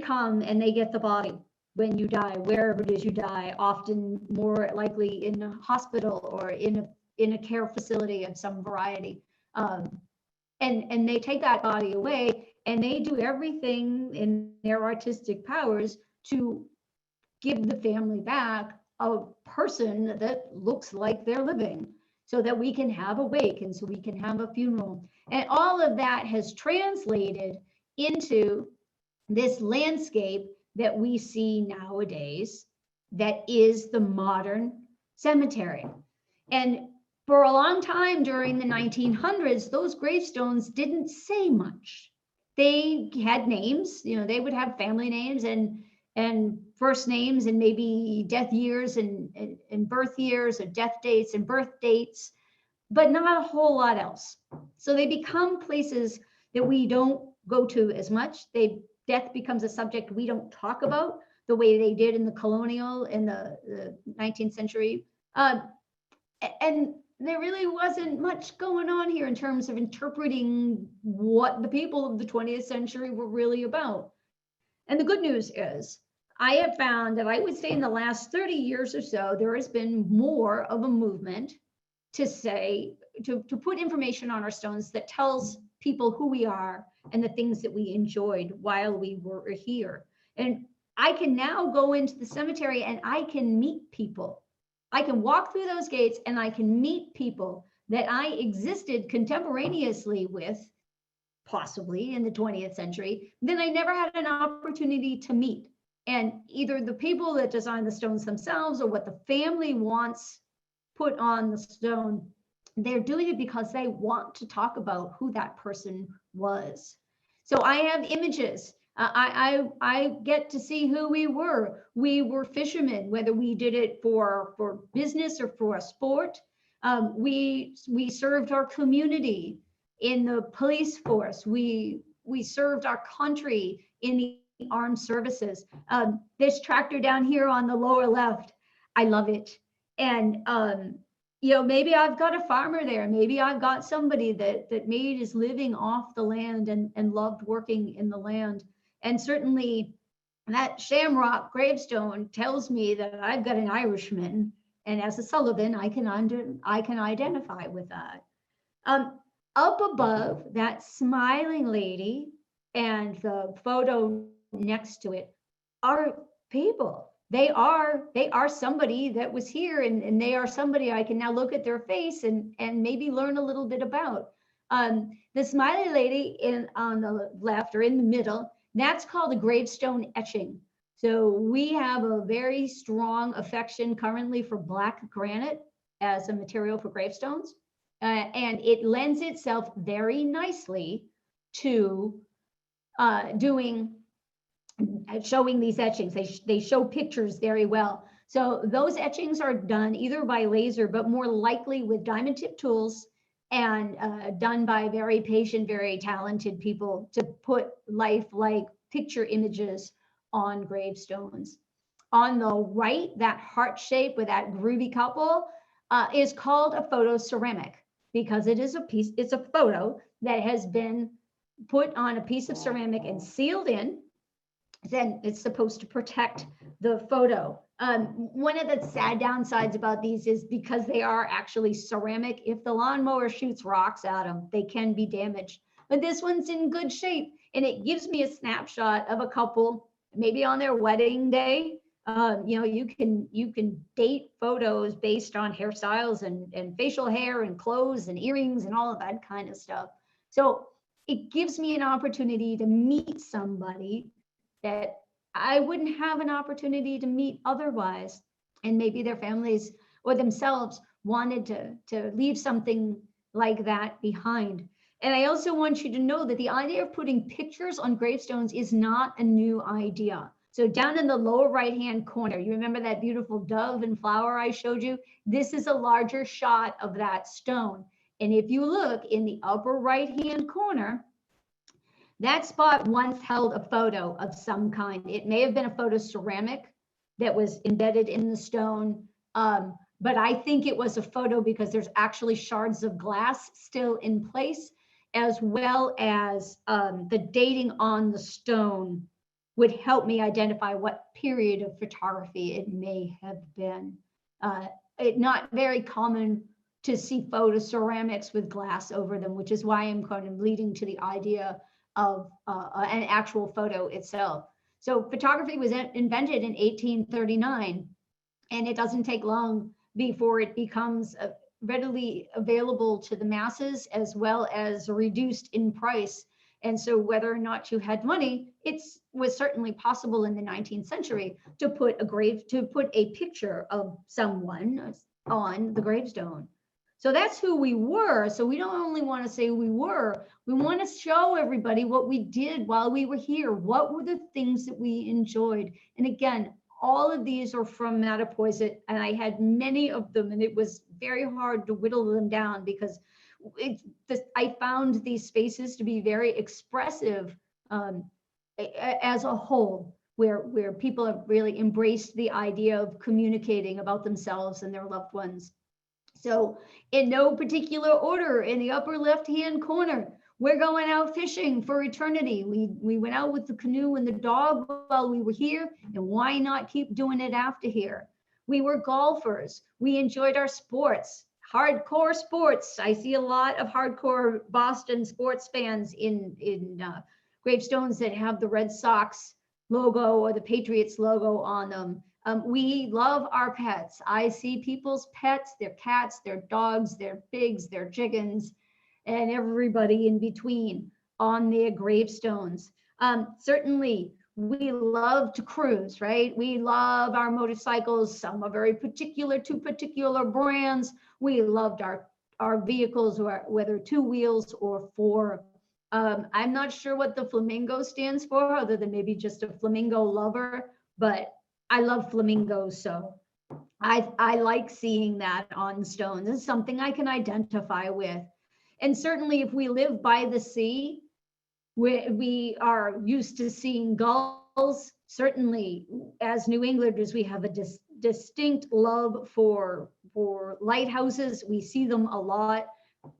come and they get the body when you die, wherever it is you die, often more likely in a hospital or in a care facility of some variety. And they take that body away and they do everything in their artistic powers to give the family back a person that looks like they're living, so that we can have a wake and so we can have a funeral. And all of that has translated into this landscape that we see nowadays that is the modern cemetery. And for a long time during the 1900s, those gravestones didn't say much. they had names, they would have family names and first names and maybe death years and birth years or death dates and birth dates, but not a whole lot else. So they become places that we don't go to as much. Death becomes a subject we don't talk about the way they did in the colonial in the 19th century. And there really wasn't much going on here in terms of interpreting what the people of the 20th century were really about. And the good news is, I have found that I would say in the last 30 years or so, there has been more of a movement to put information on our stones that tells people who we are and the things that we enjoyed while we were here. And I can now go into the cemetery and I can meet people. I can walk through those gates and I can meet people that I existed contemporaneously with, possibly in the 20th century, then I never had an opportunity to meet. And either the people that design the stones themselves or what the family wants put on the stone, they're doing it because they want to talk about who that person was. So I have images. I get to see who we were. We were fishermen, whether we did it for business or for a sport. We served our community in the police force. We served our country in the armed services. This tractor down here on the lower left, I love it. And maybe I've got a farmer there. Maybe I've got somebody that made his living off the land and loved working in the land. And certainly that shamrock gravestone tells me that I've got an Irishman. And as a Sullivan, I can identify with that. Up above that smiling lady and the photo next to it are people. They are somebody that was here, and they are somebody I can now look at their face and maybe learn a little bit about. The smiley lady on the left or in the middle, that's called a gravestone etching. So we have a very strong affection currently for black granite as a material for gravestones. And it lends itself very nicely to showing these etchings. They show pictures very well. So those etchings are done either by laser, but more likely with diamond tip tools, and done by very patient, very talented people to put lifelike picture images on gravestones. On the right, that heart shape with that groovy couple is called a photo ceramic, because it's a photo that has been put on a piece of ceramic and sealed in. Then it's supposed to protect the photo. One of the sad downsides about these is because they are actually ceramic, if the lawnmower shoots rocks at them, they can be damaged. But this one's in good shape, and it gives me a snapshot of a couple, maybe on their wedding day. You can date photos based on hairstyles and facial hair and clothes and earrings and all of that kind of stuff. So it gives me an opportunity to meet somebody that I wouldn't have an opportunity to meet otherwise. And maybe their families or themselves wanted to leave something like that behind. And I also want you to know that the idea of putting pictures on gravestones is not a new idea. So down in the lower right-hand corner, you remember that beautiful dove and flower I showed you? This is a larger shot of that stone. And if you look in the upper right-hand corner, that spot once held a photo of some kind. It may have been a photo ceramic that was embedded in the stone, but I think it was a photo because there's actually shards of glass still in place, as well as the dating on the stone would help me identify what period of photography it may have been. It's not very common to see photo ceramics with glass over them, which is why I'm kind of leading to the idea of an actual photo itself. So photography was invented in 1839, and it doesn't take long before it becomes readily available to the masses, as well as reduced in price. And so whether or not you had money, it was certainly possible in the 19th century to put a picture of someone on the gravestone. So that's who we were. So we don't only want to say who we were, we want to show everybody what we did while we were here. What were the things that we enjoyed? And again, all of these are from Mattapoisett, and I had many of them, and it was very hard to whittle them down because I found these spaces to be very expressive as a whole, where people have really embraced the idea of communicating about themselves and their loved ones. So in no particular order, in the upper left-hand corner, we're going out fishing for eternity. We went out with the canoe and the dog while we were here, and why not keep doing it after here? We were golfers. We enjoyed our sports, hardcore sports. I see a lot of hardcore Boston sports fans in gravestones that have the Red Sox logo or the Patriots logo on them. We love our pets. I see people's pets, their cats, their dogs, their pigs, their chickens, and everybody in between on their gravestones. Certainly, we love to cruise, right? We love our motorcycles. Some are very particular to particular brands. We loved our vehicles, whether 2 wheels or 4. I'm not sure what the flamingo stands for, other than maybe just a flamingo lover, but I love flamingos, so I like seeing that on stones. It's something I can identify with. And certainly if we live by the sea, we are used to seeing gulls. Certainly as New Englanders, we have a distinct love for lighthouses. We see them a lot.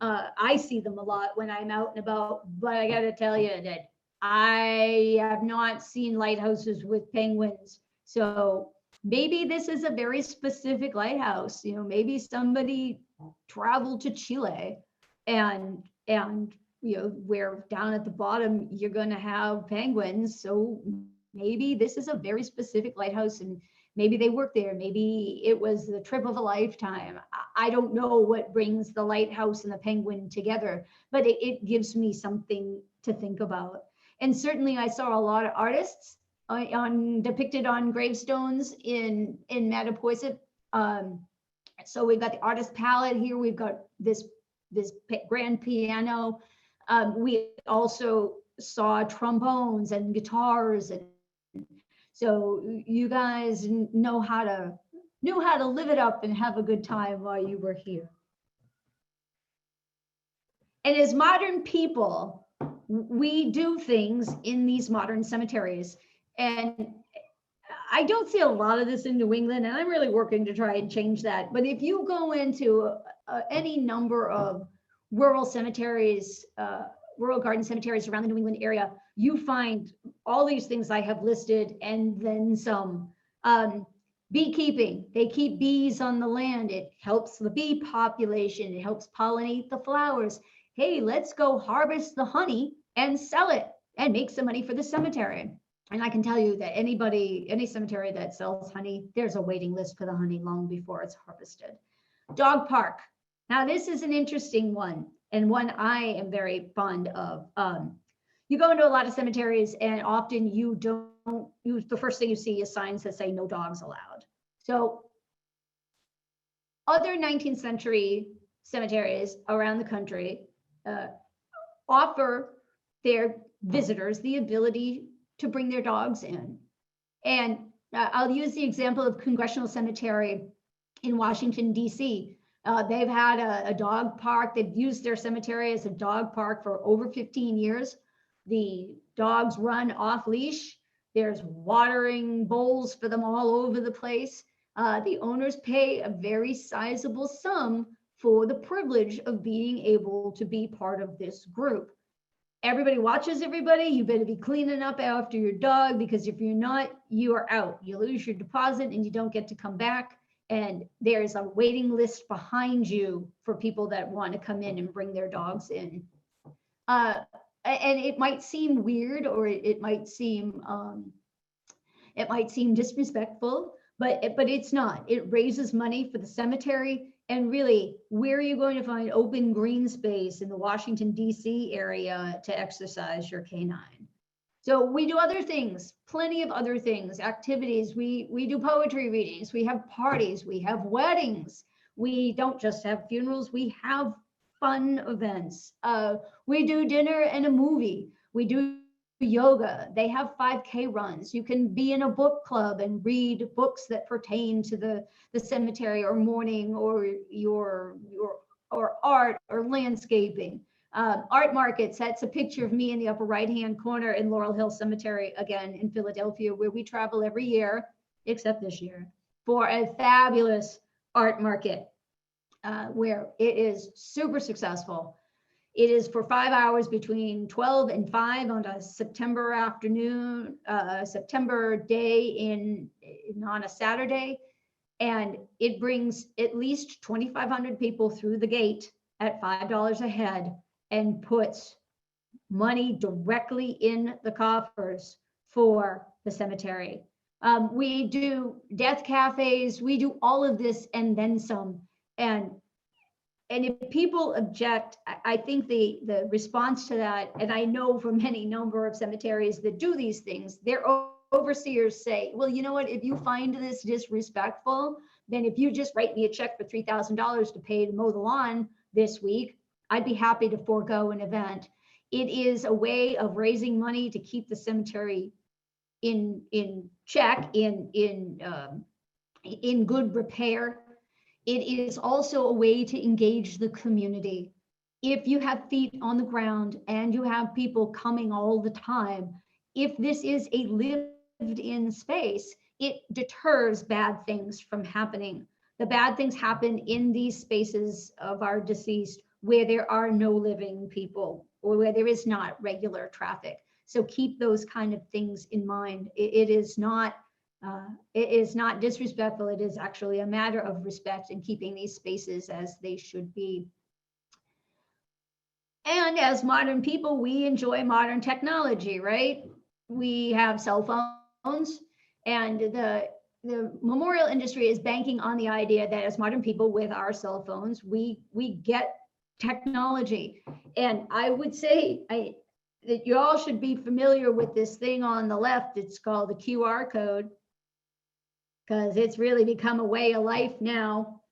I see them a lot when I'm out and about, but I got to tell you that I have not seen lighthouses with penguins. So maybe this is a very specific lighthouse. You know, maybe somebody traveled to Chile and you know, where down at the bottom you're going to have penguins. So maybe this is a very specific lighthouse, and maybe they work there. Maybe it was the trip of a lifetime. I don't know what brings the lighthouse and the penguin together, but it gives me something to think about. And certainly I saw a lot of artists depicted on gravestones in Mattapoisett. So we've got the artist palette here. We've got this grand piano. We also saw trombones and guitars, and so you guys knew how to live it up and have a good time while you were here. And as modern people, we do things in these modern cemeteries. And I don't see a lot of this in New England, and I'm really working to try and change that. But if you go into any number of rural cemeteries, rural garden cemeteries around the New England area, you find all these things I have listed and then some. Beekeeping, they keep bees on the land. It helps the bee population. It helps pollinate the flowers. Hey, let's go harvest the honey and sell it and make some money for the cemetery. And I can tell you that any cemetery that sells honey, there's a waiting list for the honey long before it's harvested. Dog park. Now, this is an interesting one, and one I am very fond of. You go into a lot of cemeteries, and often the first thing you see is signs that say no dogs allowed. So other 19th century cemeteries around the country offer their visitors the ability to bring their dogs in. And I'll use the example of Congressional Cemetery in Washington, D.C. They've had a dog park. They've used their cemetery as a dog park for over 15 years. The dogs run off leash. There's watering bowls for them all over the place. The owners pay a very sizable sum for the privilege of being able to be part of this group. Everybody watches everybody. You better be cleaning up after your dog, because if you're not, you are out. You lose your deposit and you don't get to come back. And there's a waiting list behind you for people that want to come in and bring their dogs in. And it might seem weird, or it might seem disrespectful, but it's not. It raises money for the cemetery. And really, where are you going to find open green space in the Washington, D.C. area to exercise your canine? So we do other things, plenty of other things, activities. We do poetry readings. We have parties. We have weddings. We don't just have funerals, we have fun events. We do dinner and a movie. We do yoga. They have 5K runs. You can be in a book club and read books that pertain to the cemetery or mourning or your or art or landscaping. Art markets, that's a picture of me in the upper right-hand corner in Laurel Hill Cemetery, again, in Philadelphia, where we travel every year, except this year, for a fabulous art market where it is super successful. It is for 5 hours between 12 and 5 on a September afternoon, September day on a Saturday. And it brings at least 2,500 people through the gate at $5 a head and puts money directly in the coffers for the cemetery. We do death cafes, we do all of this and then some. And if people object, I think the response to that, and I know from any number of cemeteries that do these things, their overseers say, well, you know what, if you find this disrespectful, then if you just write me a check for $3,000 to pay to mow the lawn this week, I'd be happy to forego an event. It is a way of raising money to keep the cemetery in check, in good repair. It is also a way to engage the community. If you have feet on the ground and you have people coming all the time, if this is a lived-in space, it deters bad things from happening. The bad things happen in these spaces of our deceased where there are no living people or where there is not regular traffic. So keep those kind of things in mind. It is not disrespectful. It is actually a matter of respect and keeping these spaces as they should be. And as modern people, we enjoy modern technology, right? We have cell phones, and the memorial industry is banking on the idea that as modern people with our cell phones, we get technology. And I would say that you all should be familiar with this thing on the left. It's called the QR code, because it's really become a way of life now.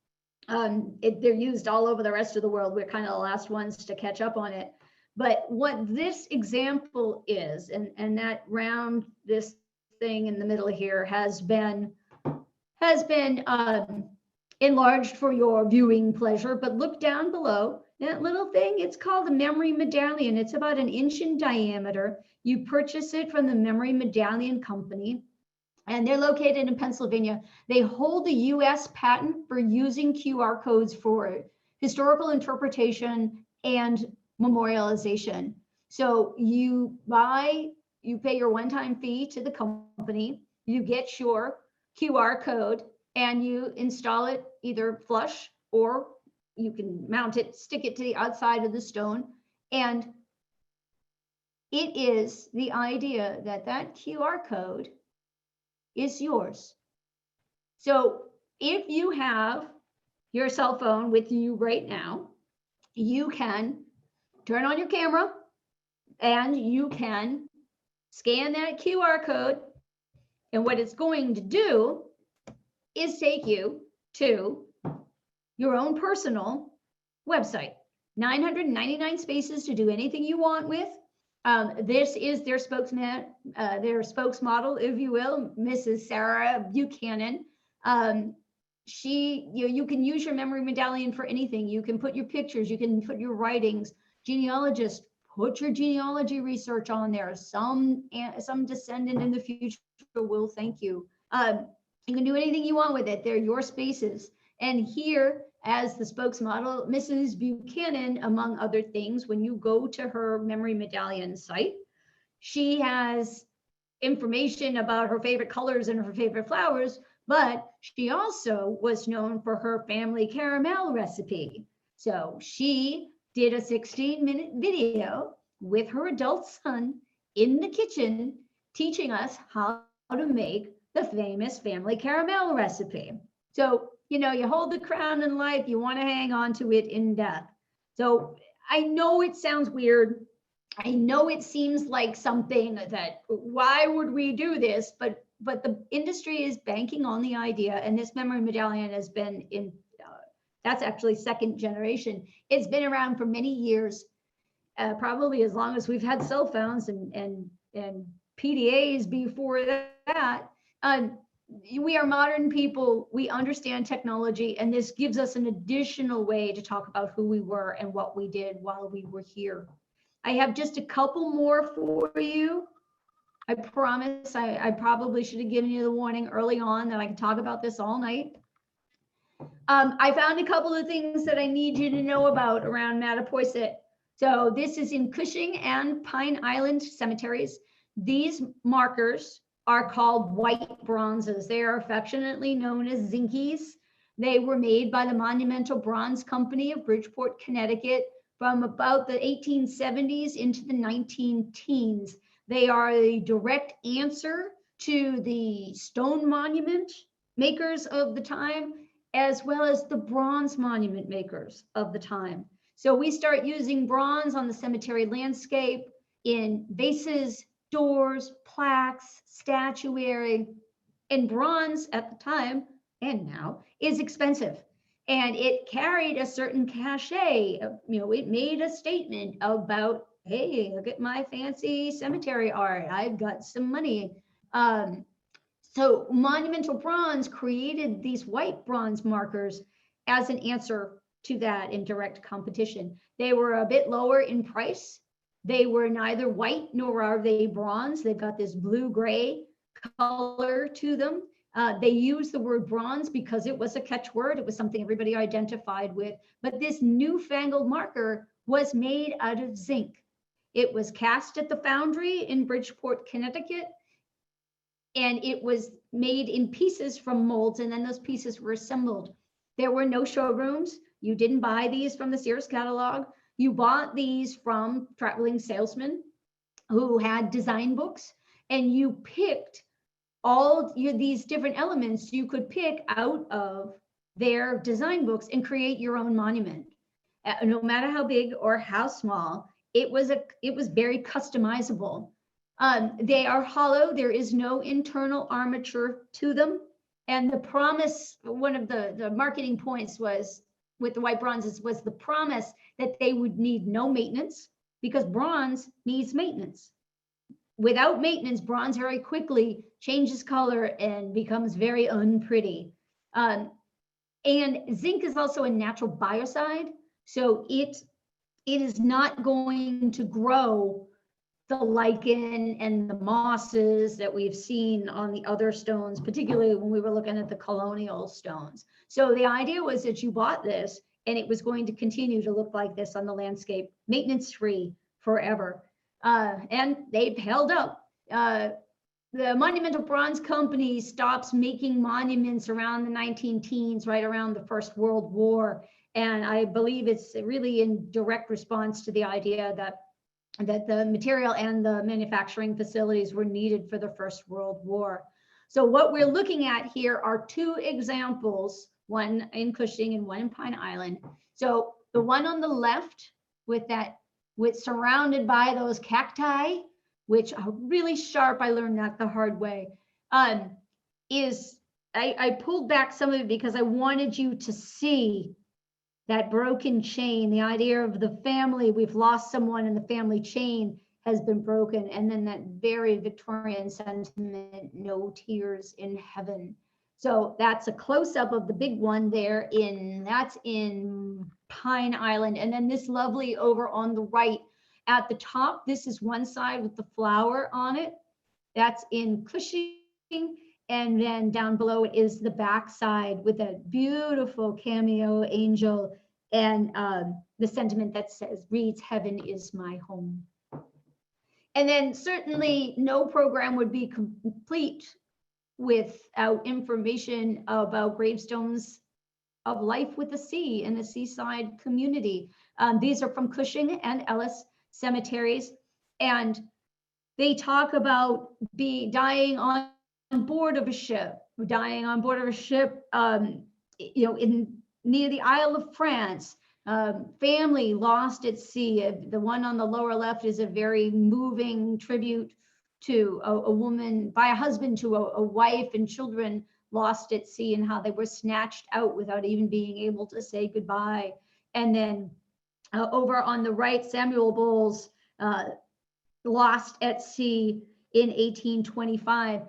They're used all over the rest of the world. We're kind of the last ones to catch up on it. But what this example is, and that round, this thing in the middle here has been enlarged for your viewing pleasure. But look down below, that little thing, it's called a memory medallion. It's about 1 inch in diameter. You purchase it from the Memory Medallion Company, and they're located in Pennsylvania. They hold the US patent for using QR codes for historical interpretation and memorialization. So you pay your one-time fee to the company, you get your QR code, and you install it either flush, or you can mount it, stick it to the outside of the stone. And it is the idea that that QR code is yours. So if you have your cell phone with you right now, you can turn on your camera and you can scan that QR code. And what it's going to do is take you to your own personal website. 999 spaces to do anything you want with. This is their spokesman, their spokesmodel, if you will, Mrs. Sarah Buchanan. You can use your memory medallion for anything. You can put your pictures, you can put your writings. Genealogists, put your genealogy research on there. Some descendant in the future will thank you. You can do anything you want with it. They're your spaces. And here, as the spokesmodel, Mrs. Buchanan, among other things, when you go to her memory medallion site, she has information about her favorite colors and her favorite flowers, but she also was known for her family caramel recipe. So she did a 16-minute video with her adult son in the kitchen, teaching us how to make the famous family caramel recipe. So, you hold the crown in life, you want to hang on to it in death. So I know it sounds weird. I know it seems like something that, why would we do this? But the industry is banking on the idea, and this memory medallion has been That's actually second generation. It's been around for many years, probably as long as we've had cell phones and PDAs before that. We are modern people. We understand technology, and this gives us an additional way to talk about who we were and what we did while we were here. I have just a couple more for you. I promise I probably should have given you the warning early on that I could talk about this all night. I found a couple of things that I need you to know about around Mattapoisett. So this is in Cushing and Pine Island cemeteries. These markers are called white bronzes. They are affectionately known as zinkies. They were made by the Monumental Bronze Company of Bridgeport, Connecticut from about the 1870s into the 19-teens. They are a direct answer to the stone monument makers of the time, as well as the bronze monument makers of the time. So we start using bronze on the cemetery landscape in vases, doors, plaques, statuary, and bronze at the time and now is expensive. And it carried a certain cachet. It made a statement about, hey, look at my fancy cemetery art. I've got some money. So Monumental Bronze created these white bronze markers as an answer to that in direct competition. They were a bit lower in price. They were neither white nor are they bronze. They've got this blue-gray color to them. They used the word bronze because it was a catchword. It was something everybody identified with. But this newfangled marker was made out of zinc. It was cast at the foundry in Bridgeport, Connecticut, and it was made in pieces from molds, and then those pieces were assembled. There were no showrooms. You didn't buy these from the Sears catalog. You bought these from traveling salesmen who had design books, and you picked all these different elements you could pick out of their design books and create your own monument. No matter how big or how small, it was very customizable. They are hollow. There is no internal armature to them. And the promise, one of the marketing points was with the white bronzes was the promise that they would need no maintenance, because bronze needs maintenance. Without maintenance, bronze very quickly changes color and becomes very unpretty. And zinc is also a natural biocide, so it is not going to grow the lichen and the mosses that we've seen on the other stones, particularly when we were looking at the colonial stones. So the idea was that you bought this and it was going to continue to look like this on the landscape, maintenance-free forever. And they've held up. The Monumental Bronze Company stops making monuments around the 19-teens, right around the First World War. And I believe it's really in direct response to the idea that the material and the manufacturing facilities were needed for the First World War. So what we're looking at here are two examples, one in Cushing and one in Pine Island. So the one on the left with surrounded by those cacti, which are really sharp, I learned that the hard way, I pulled back some of it because I wanted you to see that broken chain, the idea of the family, we've lost someone and the family chain has been broken. And then that very Victorian sentiment, no tears in heaven. So that's a close-up of the big one there that's in Pine Island. And then this lovely over on the right at the top, this is one side with the flower on it. That's in Cushing. And then down below it is the back side with a beautiful cameo angel and the sentiment that reads, "Heaven is my home." And then certainly no program would be complete without information about gravestones of life with the sea and the seaside community. These are from Cushing and Ellis cemeteries. And they talk about dying on board of a ship, near the Isle of France, family lost at sea. The one on the lower left is a very moving tribute to a woman, by a husband to a wife and children lost at sea and how they were snatched out without even being able to say goodbye. And then over on the right, Samuel Bowles, lost at sea in 1825.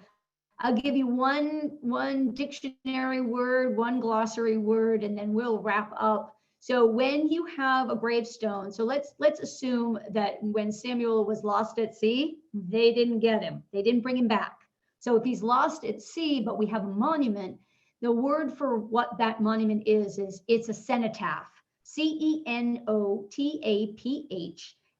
I'll give you one dictionary word, one glossary word, and then we'll wrap up. So when you have a gravestone, so let's assume that when Samuel was lost at sea, they didn't get him. They didn't bring him back. So if he's lost at sea, but we have a monument, the word for what that monument is it's a cenotaph, C-E-N-O-T-A-P-H.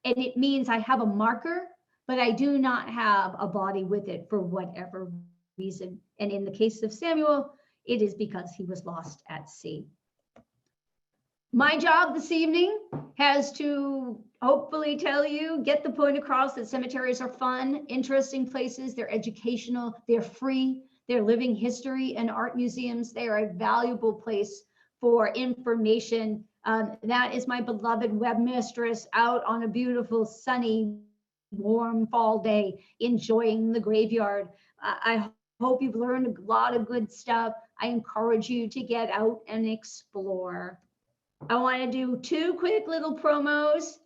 And it means I have a marker, but I do not have a body with it for whatever reason. And in the case of Samuel, it is because he was lost at sea. My job this evening has to hopefully tell you, get the point across that cemeteries are fun, interesting places. They're educational, they're free, they're living history and art museums. They are a valuable place for information. That is my beloved webmistress out on a beautiful, sunny, warm fall day, enjoying the graveyard. I hope you've learned a lot of good stuff. I encourage you to get out and explore. I want to do 2 quick little promos.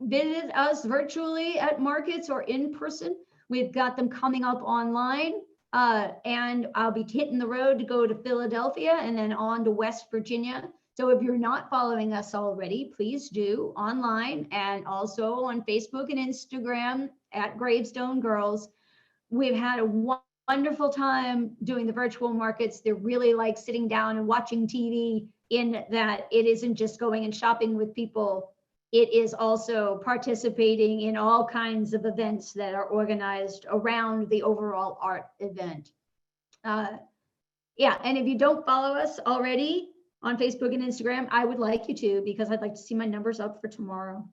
Visit us virtually at markets or in person. We've got them coming up online. And I'll be hitting the road to go to Philadelphia and then on to West Virginia. So if you're not following us already, please do online and also on Facebook and Instagram at Gravestone Girls. We've had a wonderful time doing the virtual markets. They're really like sitting down and watching TV, in that it isn't just going and shopping with people. It is also participating in all kinds of events that are organized around the overall art event. Yeah, and if you don't follow us already on Facebook and Instagram, I would like you to, because I'd like to see my numbers up for tomorrow.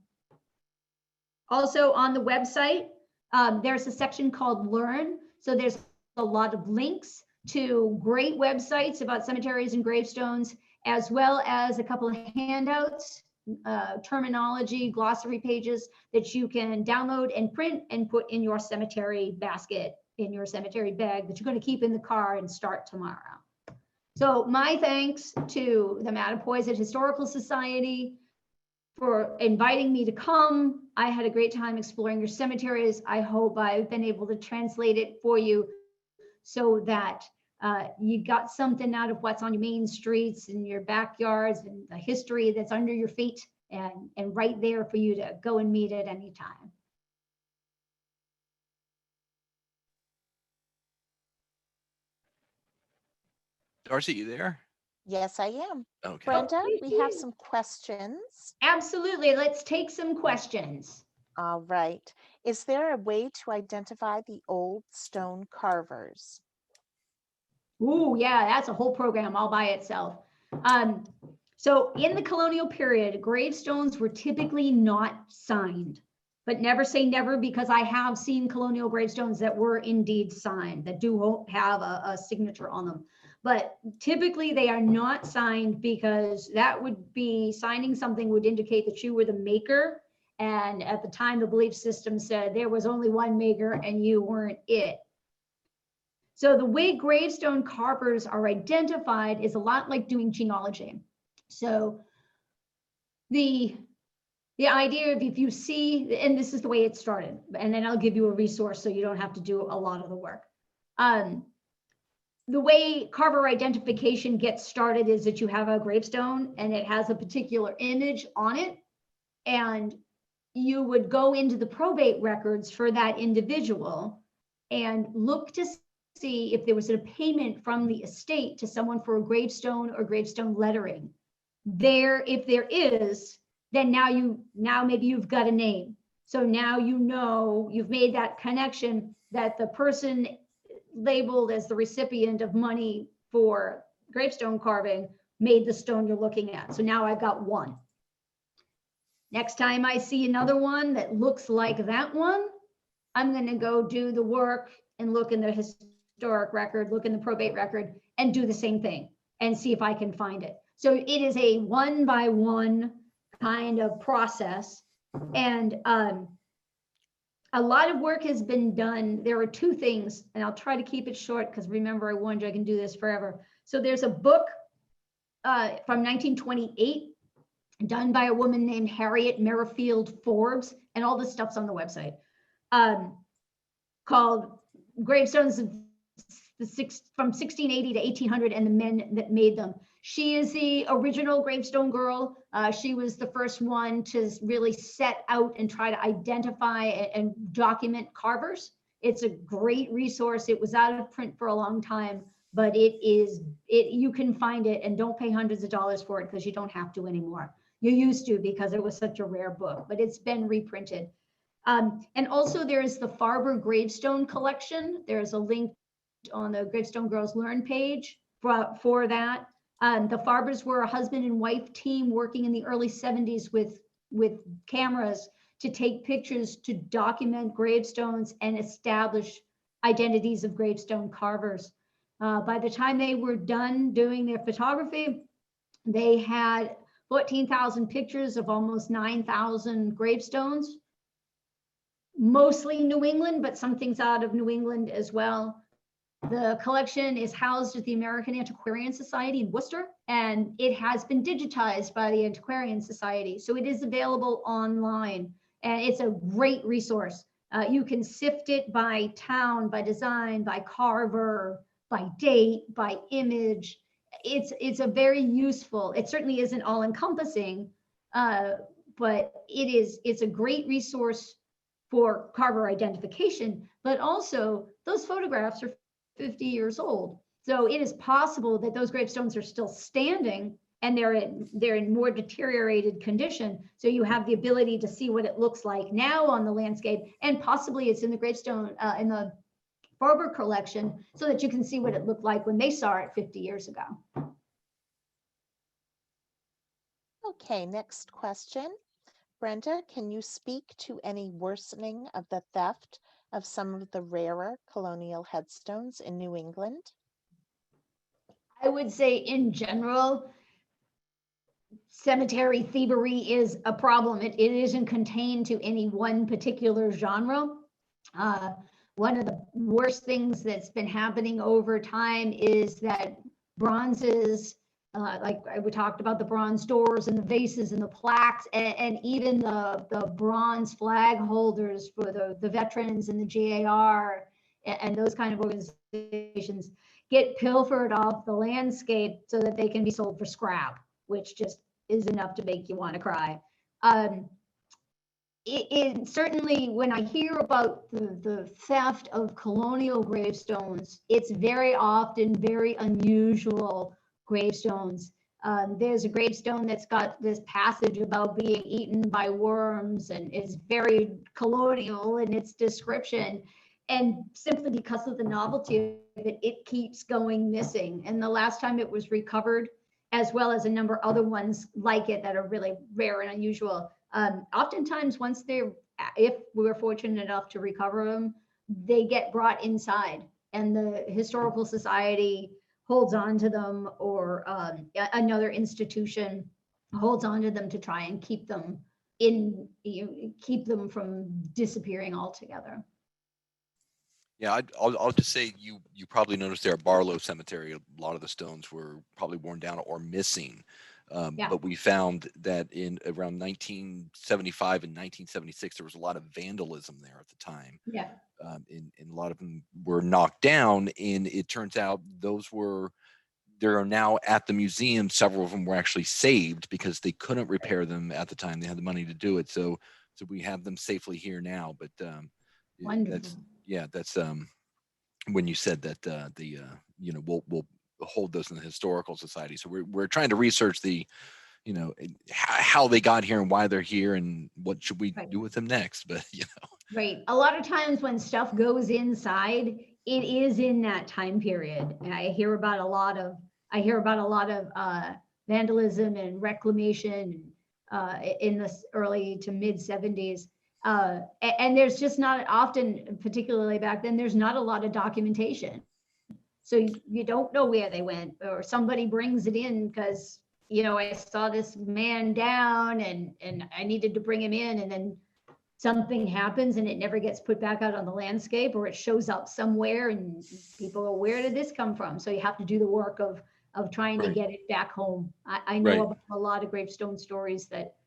Also on the website, there's a section called Learn. So there's a lot of links to great websites about cemeteries and gravestones, as well as a couple of handouts, terminology, glossary pages that you can download and print and put in your cemetery basket, in your cemetery bag that you're going to keep in the car and start tomorrow. So my thanks to the Mattapoisett Historical Society for inviting me to come. I had a great time exploring your cemeteries. I hope I've been able to translate it for you so that you got something out of what's on your main streets and your backyards and the history that's under your feet and right there for you to go and meet at any time. Darcy, you there? Yes, I am. Okay. Brenda, we have some questions. Absolutely. Let's take some questions. All right. Is there a way to identify the old stone carvers? Ooh, yeah, that's a whole program all by itself. So in the colonial period, gravestones were typically not signed, but never say never, because I have seen colonial gravestones that were indeed signed, that do have a signature on them. But typically they are not signed, because that would be, signing something would indicate that you were the maker. And at the time, the belief system said there was only one maker and you weren't it. So the way gravestone carvers are identified is a lot like doing genealogy. So the idea of, if you see, and this is the way it started, and then I'll give you a resource so you don't have to do a lot of the work. The way carver identification gets started is that you have a gravestone and it has a particular image on it, and you would go into the probate records for that individual and look to see if there was a payment from the estate to someone for a gravestone or gravestone lettering. If there is, then now maybe you've got a name. So now you know you've made that connection, that the person labeled as the recipient of money for gravestone carving made the stone you're looking at. So now I've got one. Next time I see another one that looks like that one, I'm going to go do the work and look in the historic record, look in the probate record, and do the same thing and see if I can find it. So it is a one by one kind of process. And A lot of work has been done. There are two things, and I'll try to keep it short because remember, I warned you I can do this forever. So there's a book from 1928 done by a woman named Harriet Merrifield Forbes, and all this stuff's on the website, called Gravestones of from 1680 to 1800 and the Men That Made Them. She is the original gravestone girl. She was the first one to really set out and try to identify and document carvers. It's a great resource. It was out of print for a long time, but you can find it, and don't pay hundreds of dollars for it because you don't have to anymore. You used to because it was such a rare book, but it's been reprinted. And also there's the Farber Gravestone Collection. There's a link on the Gravestone Girls Learn page for that. The Farbers were a husband and wife team working in the early 70s with cameras to take pictures to document gravestones and establish identities of gravestone carvers. By the time they were done doing their photography, they had 14,000 pictures of almost 9,000 gravestones, mostly New England, but some things out of New England as well. The collection is housed at the American Antiquarian Society in Worcester, and it has been digitized by the Antiquarian Society. So it is available online, and it's a great resource. You can sift it by town, by design, by carver, by date, by image. It's a very useful, it certainly isn't all encompassing, but it's a great resource for carver identification, but also those photographs are 50 years old. So it is possible that those gravestones are still standing and they're in more deteriorated condition. So you have the ability to see what it looks like now on the landscape, and possibly it's in the gravestone, in the Farber collection, so that you can see what it looked like when they saw it 50 years ago. Okay, next question. Brenda, can you speak to any worsening of the theft of some of the rarer colonial headstones in New England? I would say in general, cemetery thievery is a problem. It isn't contained to any one particular genre. One of the worst things that's been happening over time is that bronzes, like we talked about, the bronze doors and the vases and the plaques, and even the bronze flag holders for the veterans and the GAR and those kind of organizations get pilfered off the landscape so that they can be sold for scrap, which just is enough to make you want to cry. It certainly, when I hear about the theft of colonial gravestones, it's very often very unusual gravestones. There's a gravestone that's got this passage about being eaten by worms and is very colonial in its description. And simply because of the novelty of it, it keeps going missing. And the last time it was recovered, as well as a number of other ones like it that are really rare and unusual, oftentimes if we were fortunate enough to recover them, they get brought inside and the historical society holds on to them, or another institution holds on to them to try and keep them keep them from disappearing altogether. Yeah, I'll just say you probably noticed there at Barlow Cemetery, a lot of the stones were probably worn down or missing. Yeah. But we found that in around 1975 and 1976, there was a lot of vandalism there at the time. Yeah. And a lot of them were knocked down, and it turns out there are now at the museum. Several of them were actually saved because they couldn't repair them at the time. They had the money to do it. So we have them safely here now. But Wonderful. that's when you said that we'll hold those in the historical society. So we're trying to research how they got here and why they're here and what should we do with them next. But Right. A lot of times when stuff goes inside, it is in that time period. And I hear about a lot of vandalism and reclamation in the early to mid 70s. And there's just not often, particularly back then, there's not a lot of documentation. So you don't know where they went, or somebody brings it in because, I saw this man down and I needed to bring him in. And then something happens and it never gets put back out on the landscape, or it shows up somewhere and people go, where did this come from? So you have to do the work of trying to Right. get it back home. I know Right. about a lot of gravestone stories that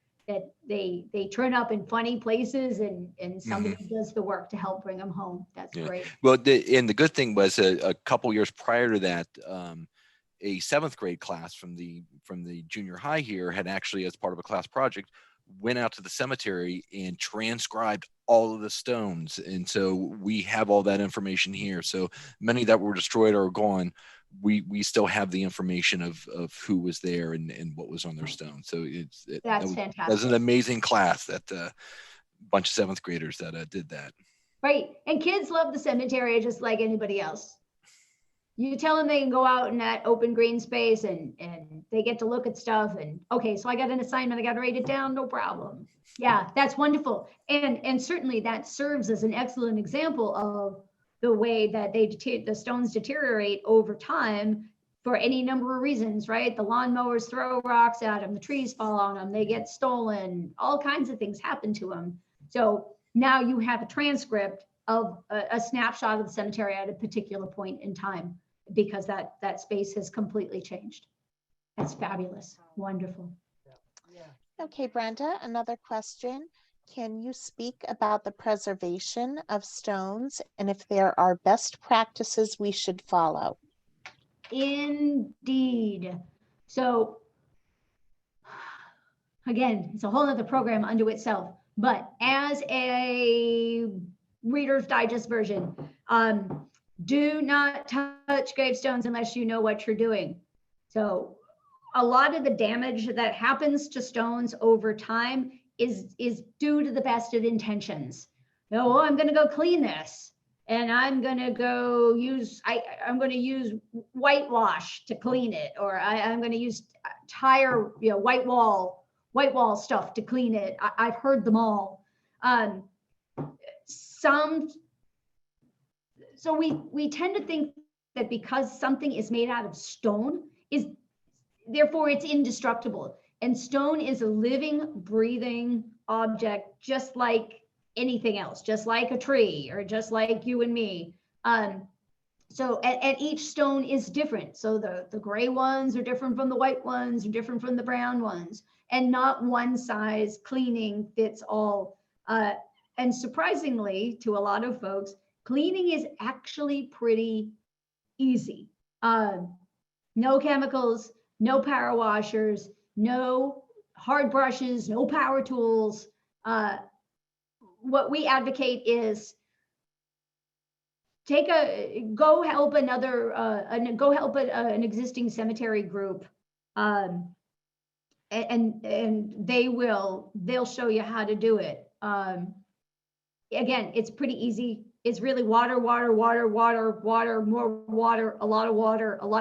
they turn up in funny places and somebody does the work to help bring them home. That's Yeah. great. Well, and the good thing was a couple years prior to that, a 7th grade class from the junior high here had actually, as part of a class project, went out to the cemetery and transcribed all of the stones. And so we have all that information here. So many that were destroyed or gone, we still have the information of who was there and what was on their stone. So That's that was fantastic. an amazing class, that bunch of 7th graders that did that. Right. And kids love the cemetery just like anybody else. You tell them they can go out in that open green space and they get to look at stuff and, okay, so I got an assignment, I got to write it down, no problem. Yeah, that's wonderful. And certainly that serves as an excellent example of the way that the stones deteriorate over time for any number of reasons, right? The lawnmowers throw rocks at them, the trees fall on them, they get stolen, all kinds of things happen to them. So now you have a transcript of a snapshot of the cemetery at a particular point in time, because that space has completely changed. That's fabulous. Wonderful. Okay, Brenda, another question. Can you speak about the preservation of stones and if there are best practices we should follow? Indeed. So again, it's a whole other program unto itself, but as a Reader's Digest version, do not touch gravestones unless you know what you're doing. So a lot of the damage that happens to stones over time is due to the best of intentions. Oh, I'm going to go clean this, and I'm going to go use I'm going to use whitewash to clean it, or I'm going to use tire, white wall stuff to clean it. I've heard them all. So we tend to think that because something is made out of stone, therefore it's indestructible. And stone is a living, breathing object, just like anything else, just like a tree or just like you and me. So and each stone is different. So the gray ones are different from the white ones, are different from the brown ones, and not one size cleaning fits all. And surprisingly, to a lot of folks, cleaning is actually pretty easy. No chemicals, no power washers, no hard brushes, no power tools. What we advocate is go help an existing cemetery group, and they'll show you how to do it. Again, it's pretty easy. It's really water, more water, a lot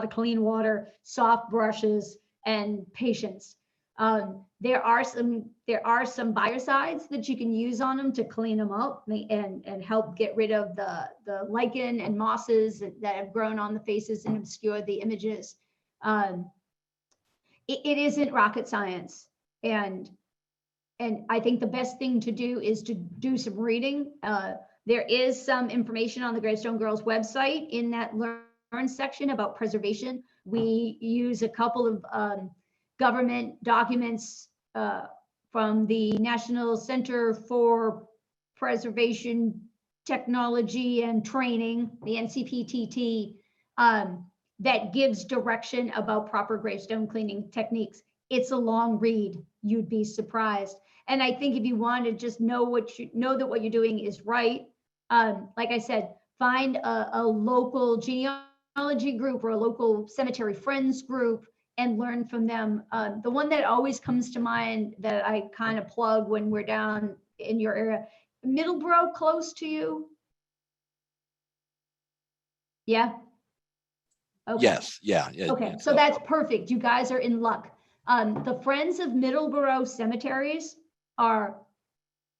of clean water, soft brushes, and patience. There are some biocides that you can use on them to clean them up and help get rid of the lichen and mosses that have grown on the faces and obscure the images. It isn't rocket science, and I think the best thing to do is to do some reading. There is some information on the Gravestone Girls website in that learn section about preservation. We use a couple of government documents from the National Center for Preservation Technology and Training, the NCPTT, that gives direction about proper gravestone cleaning techniques. It's a long read. You'd be surprised. And I think if you want to just know that what you're doing is right, like I said, find a local genealogy group or a local cemetery friends group and learn from them. The one that always comes to mind that I kind of plug when we're down in your area, Middleborough, close to you? Yeah. Okay. Yes. Yeah. Okay, so that's perfect. You guys are in luck. The Friends of Middleborough Cemeteries are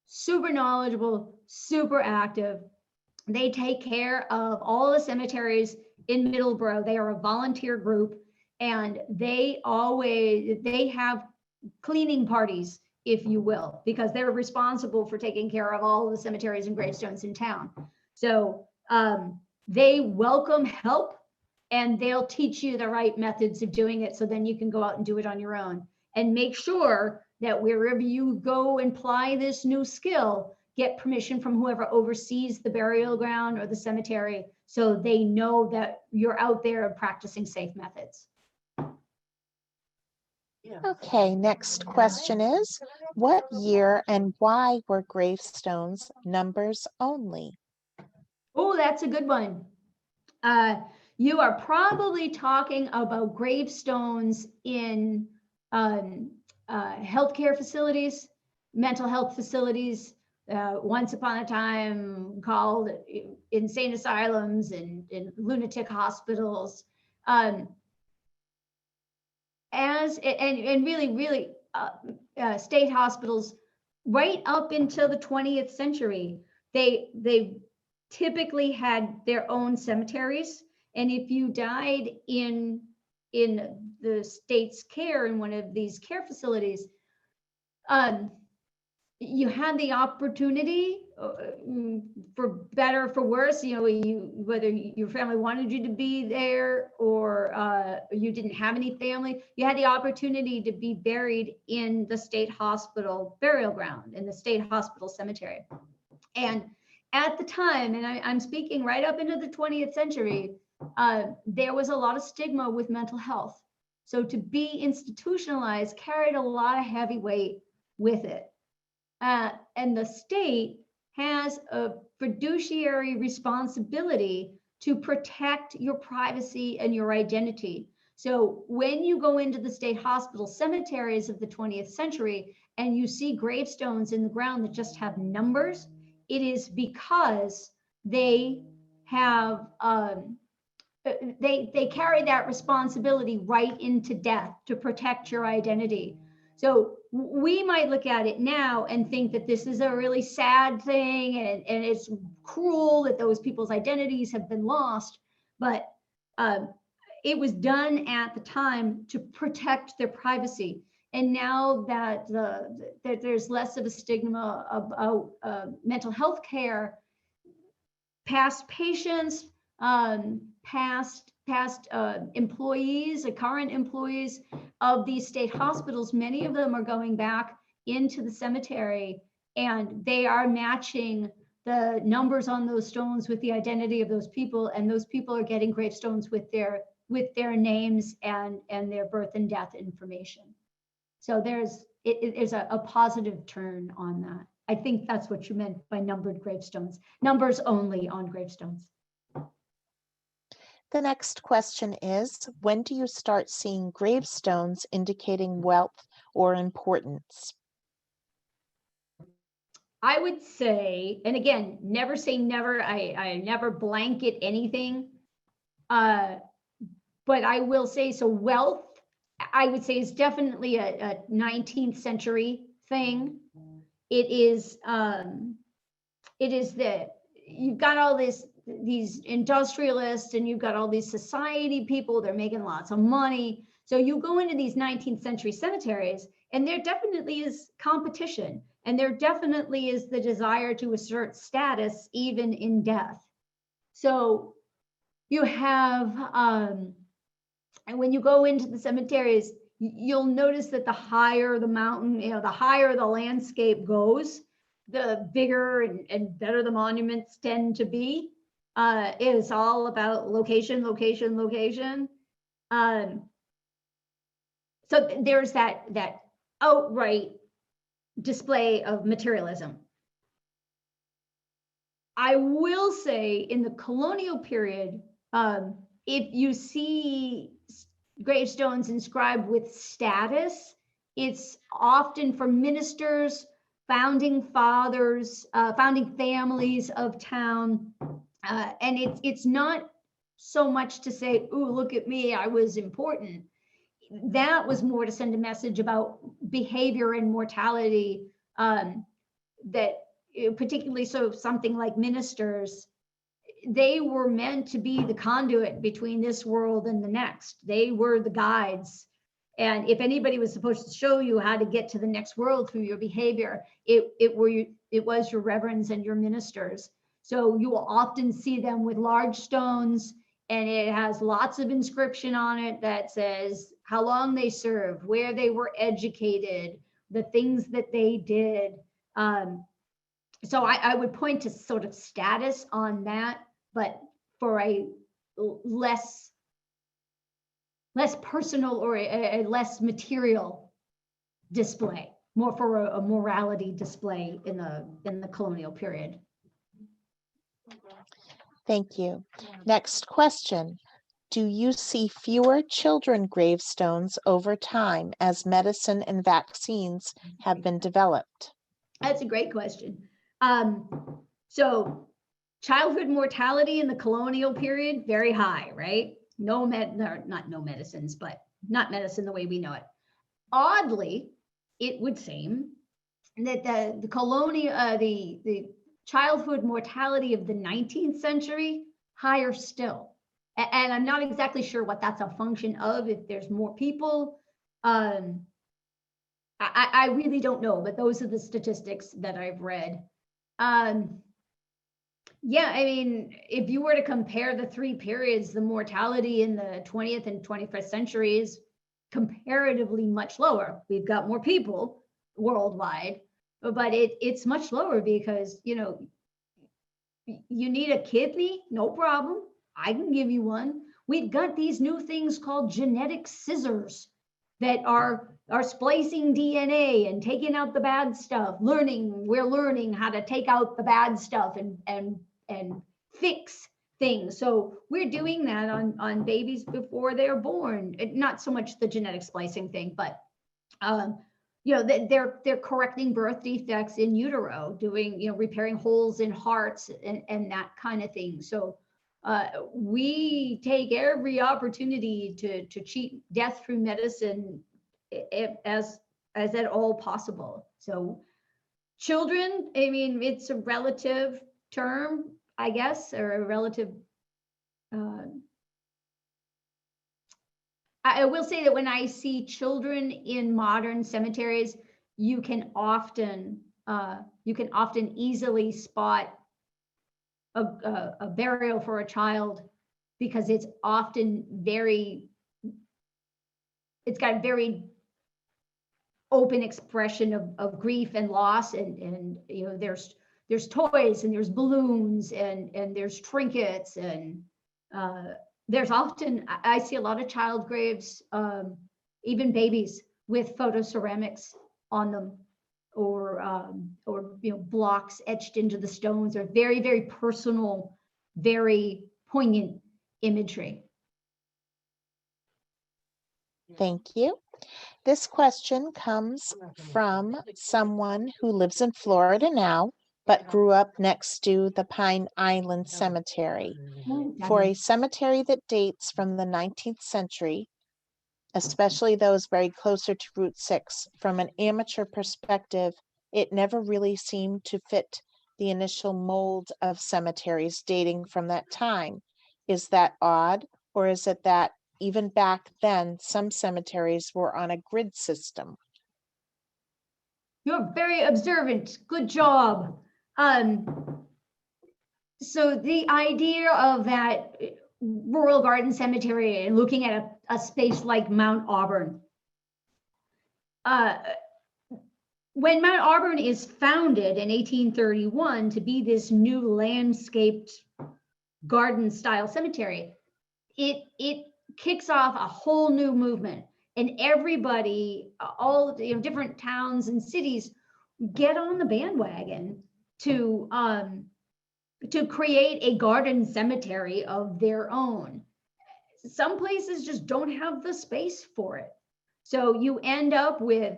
super knowledgeable, super active. They take care of all the cemeteries in Middleborough. They are a volunteer group, and they have cleaning parties if you will, because they're responsible for taking care of all the cemeteries and gravestones in town. So they welcome help, and they'll teach you the right methods of doing it, so then you can go out and do it on your own. And make sure that wherever you go and apply this new skill, get permission from whoever oversees the burial ground or the cemetery, so they know that you're out there practicing safe methods. Okay, next question is, what year and why were gravestones numbers only? Oh, that's a good one. You are probably talking about gravestones in healthcare facilities, mental health facilities, once upon a time called insane asylums and lunatic hospitals. Really state hospitals right up until the 20th century, they typically had their own cemeteries, and if you died in the state's care in one of these care facilities, you had the opportunity, for better or for worse, whether your family wanted you to be there or you didn't have any family, you had the opportunity to be buried in the state hospital burial ground, in the state hospital cemetery. And at the time, and I'm speaking right up into the 20th century, there was a lot of stigma with mental health. So to be institutionalized carried a lot of heavy weight with it. And the state has a fiduciary responsibility to protect your privacy and your identity. So when you go into the state hospital cemeteries of the 20th century and you see gravestones in the ground that just have numbers, it is because they have they carry that responsibility right into death to protect your identity. So we might look at it now and think that this is a really sad thing, and it's cruel that those people's identities have been lost, but it was done at the time to protect their privacy. And now that that there's less of a stigma about mental health care, past patients, past employees, current employees of these state hospitals, many of them are going back into the cemetery, and they are matching the numbers on those stones with the identity of those people, and those people are getting gravestones with their names and their birth and death information. So there's a positive turn on that. I think that's what you meant by numbered gravestones, numbers only on gravestones. The next question is, when do you start seeing gravestones indicating wealth or importance? I would say, and again, never say never. I never blanket anything. But I will say, so wealth, I would say, is definitely a 19th century thing. It is that you've got all these industrialists, and you've got all these society people, they're making lots of money. So you go into these 19th century cemeteries, and there definitely is competition, and there definitely is the desire to assert status even in death. So you have, and when you go into the cemeteries, you'll notice that the higher the mountain, the higher the landscape goes, the bigger and better the monuments tend to be. It is all about location, location, location. So there's that outright display of materialism. I will say, in the colonial period, if you see gravestones inscribed with status, it's often for ministers, founding fathers, founding families of town. And it's not so much to say, "Ooh, look at me, I was important." That was more to send a message about behavior and mortality, that particularly so something like ministers, they were meant to be the conduit between this world and the next. They were the guides. And if anybody was supposed to show you how to get to the next world through your behavior, it was your reverends and your ministers. So you will often see them with large stones, and it has lots of inscription on it that says how long they served, where they were educated, the things that they did. So I would point to sort of status on that, but for a less personal or a less material display, more for a morality display in the colonial period. Thank you. Next question. Do you see fewer children gravestones over time as medicine and vaccines have been developed? That's a great question. So childhood mortality in the colonial period, very high, right? Not no medicines, but not medicine the way we know it. Oddly, it would seem that the childhood mortality of the 19th century, higher still. And I'm not exactly sure what that's a function of, if there's more people. I really don't know, but those are the statistics that I've read. Yeah, I mean, if you were to compare the three periods, the mortality in the 20th and 21st century is comparatively much lower. We've got more people worldwide, but it's much lower because, you need a kidney, no problem. I can give you one. We've got these new things called genetic scissors that are splicing DNA and taking out the bad stuff. We're learning how to take out the bad stuff and fix things. So we're doing that on babies before they're born. Not so much the genetic splicing thing, but they're correcting birth defects in utero, doing, repairing holes in hearts and that kind of thing. So we take every opportunity to cheat death through medicine as at all possible. So children, I mean, it's a relative term, I guess, or a relative. I will say that when I see children in modern cemeteries, you can often easily spot a burial for a child, because it's often it's got a very open expression of grief and loss, and there's toys and there's balloons and there's trinkets, and there's often, I see a lot of child graves, even babies with photoceramics on them, or blocks etched into the stones, or very, very personal, very poignant imagery. Thank you. This question comes from someone who lives in Florida now, but grew up next to the Pine Island Cemetery. For a cemetery that dates from the 19th century, especially those very closer to Route 6, from an amateur perspective, it never really seemed to fit the initial mold of cemeteries dating from that time. Is that odd, or is it that even back then, some cemeteries were on a grid system? You're very observant. Good job. So the idea of that rural garden cemetery and looking at a space like Mount Auburn. When Mount Auburn is founded in 1831 to be this new landscaped garden style cemetery, it kicks off a whole new movement, and everybody, all different towns and cities, get on the bandwagon to create a garden cemetery of their own. Some places just don't have the space for it, so you end up with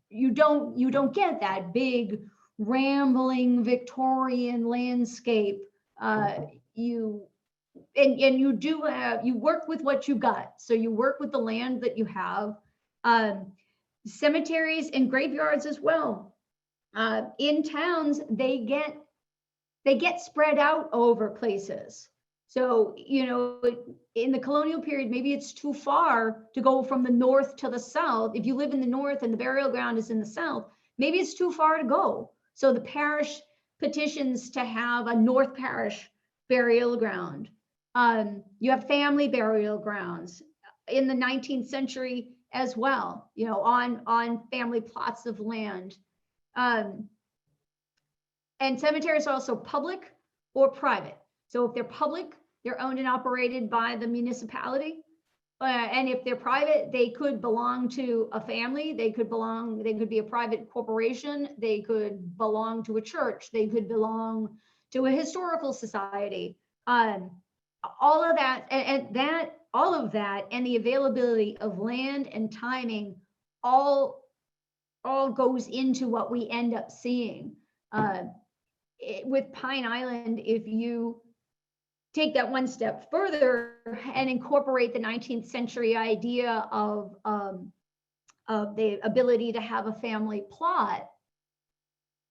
you don't get that big rambling Victorian landscape. You work with what you got. So you work with the land that you have. Cemeteries and graveyards as well. In towns, they get spread out over places. So, in the colonial period, maybe it's too far to go from the north to the south. If you live in the north and the burial ground is in the south, maybe it's too far to go. So the parish petitions to have a North Parish burial ground. You have family burial grounds in the 19th century as well, on family plots of land. And cemeteries are also public or private. So if they're public, they're owned and operated by the municipality. And if they're private, they could belong to a family. They could be a private corporation. They could belong to a church. They could belong to a historical society. All of that, and the availability of land and timing, all goes into what we end up seeing. With Pine Island, if you take that one step further and incorporate the 19th century idea of the ability to have a family plot,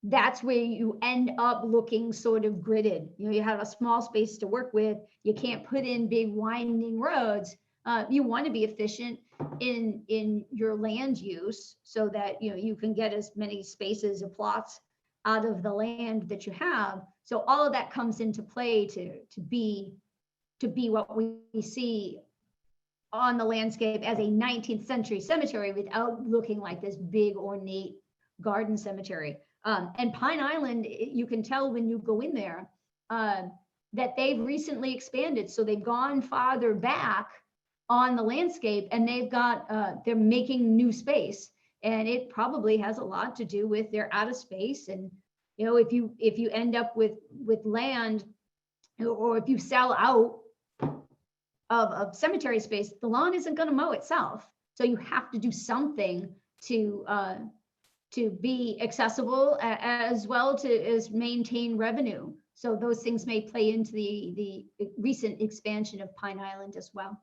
that's where you end up looking sort of gridded. You have a small space to work with. You can't put in big winding roads. You want to be efficient in your land use so that you can get as many spaces or plots out of the land that you have. So all of that comes into play to be what we see on the landscape as a 19th century cemetery without looking like this big ornate garden cemetery. And Pine Island, you can tell when you go in there that they've recently expanded. So they've gone farther back on the landscape, and they're making new space. And it probably has a lot to do with they're out of space. And if you end up with land, or if you sell out of cemetery space, the lawn isn't going to mow itself. So you have to do something to be accessible as well as maintain revenue. So those things may play into the recent expansion of Pine Island as well.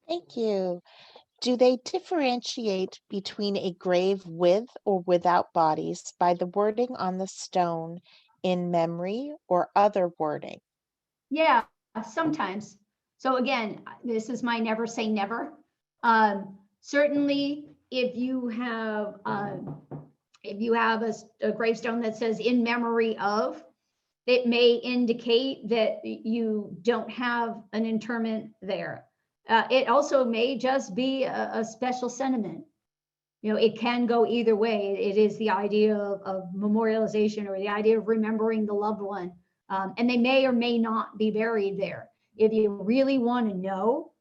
Thank you. Do they differentiate between a grave with or without bodies by the wording on the stone, in memory, or other wording? Yeah, sometimes. So again, this is my never say never. Certainly, if you have a gravestone that says in memory of, it may indicate that you don't have an interment there. It also may just be a special sentiment. It can go either way. It is the idea of memorialization, or the idea of remembering the loved one. And they may or may not be buried there. If you really want to know,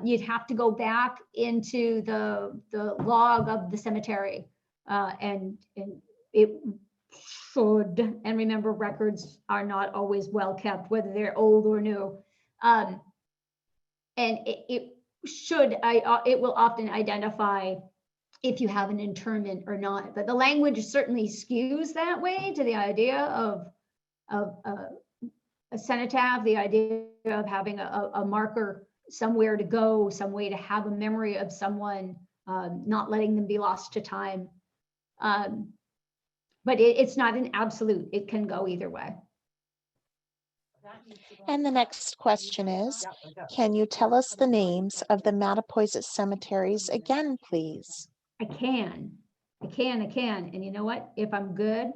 you'd have to go back into the log of the cemetery, and it should, and remember, records are not always well kept, whether they're old or new. And it will often identify if you have an interment or not. But the language certainly skews that way to the idea of a cenotaph, the idea of having a marker, somewhere to go, some way to have a memory of someone, not letting them be lost to time. But it's not an absolute. It can go either way. And the next question is, can you tell us the names of the Mattapoisett cemeteries again, please? I can. And you know what? If I'm good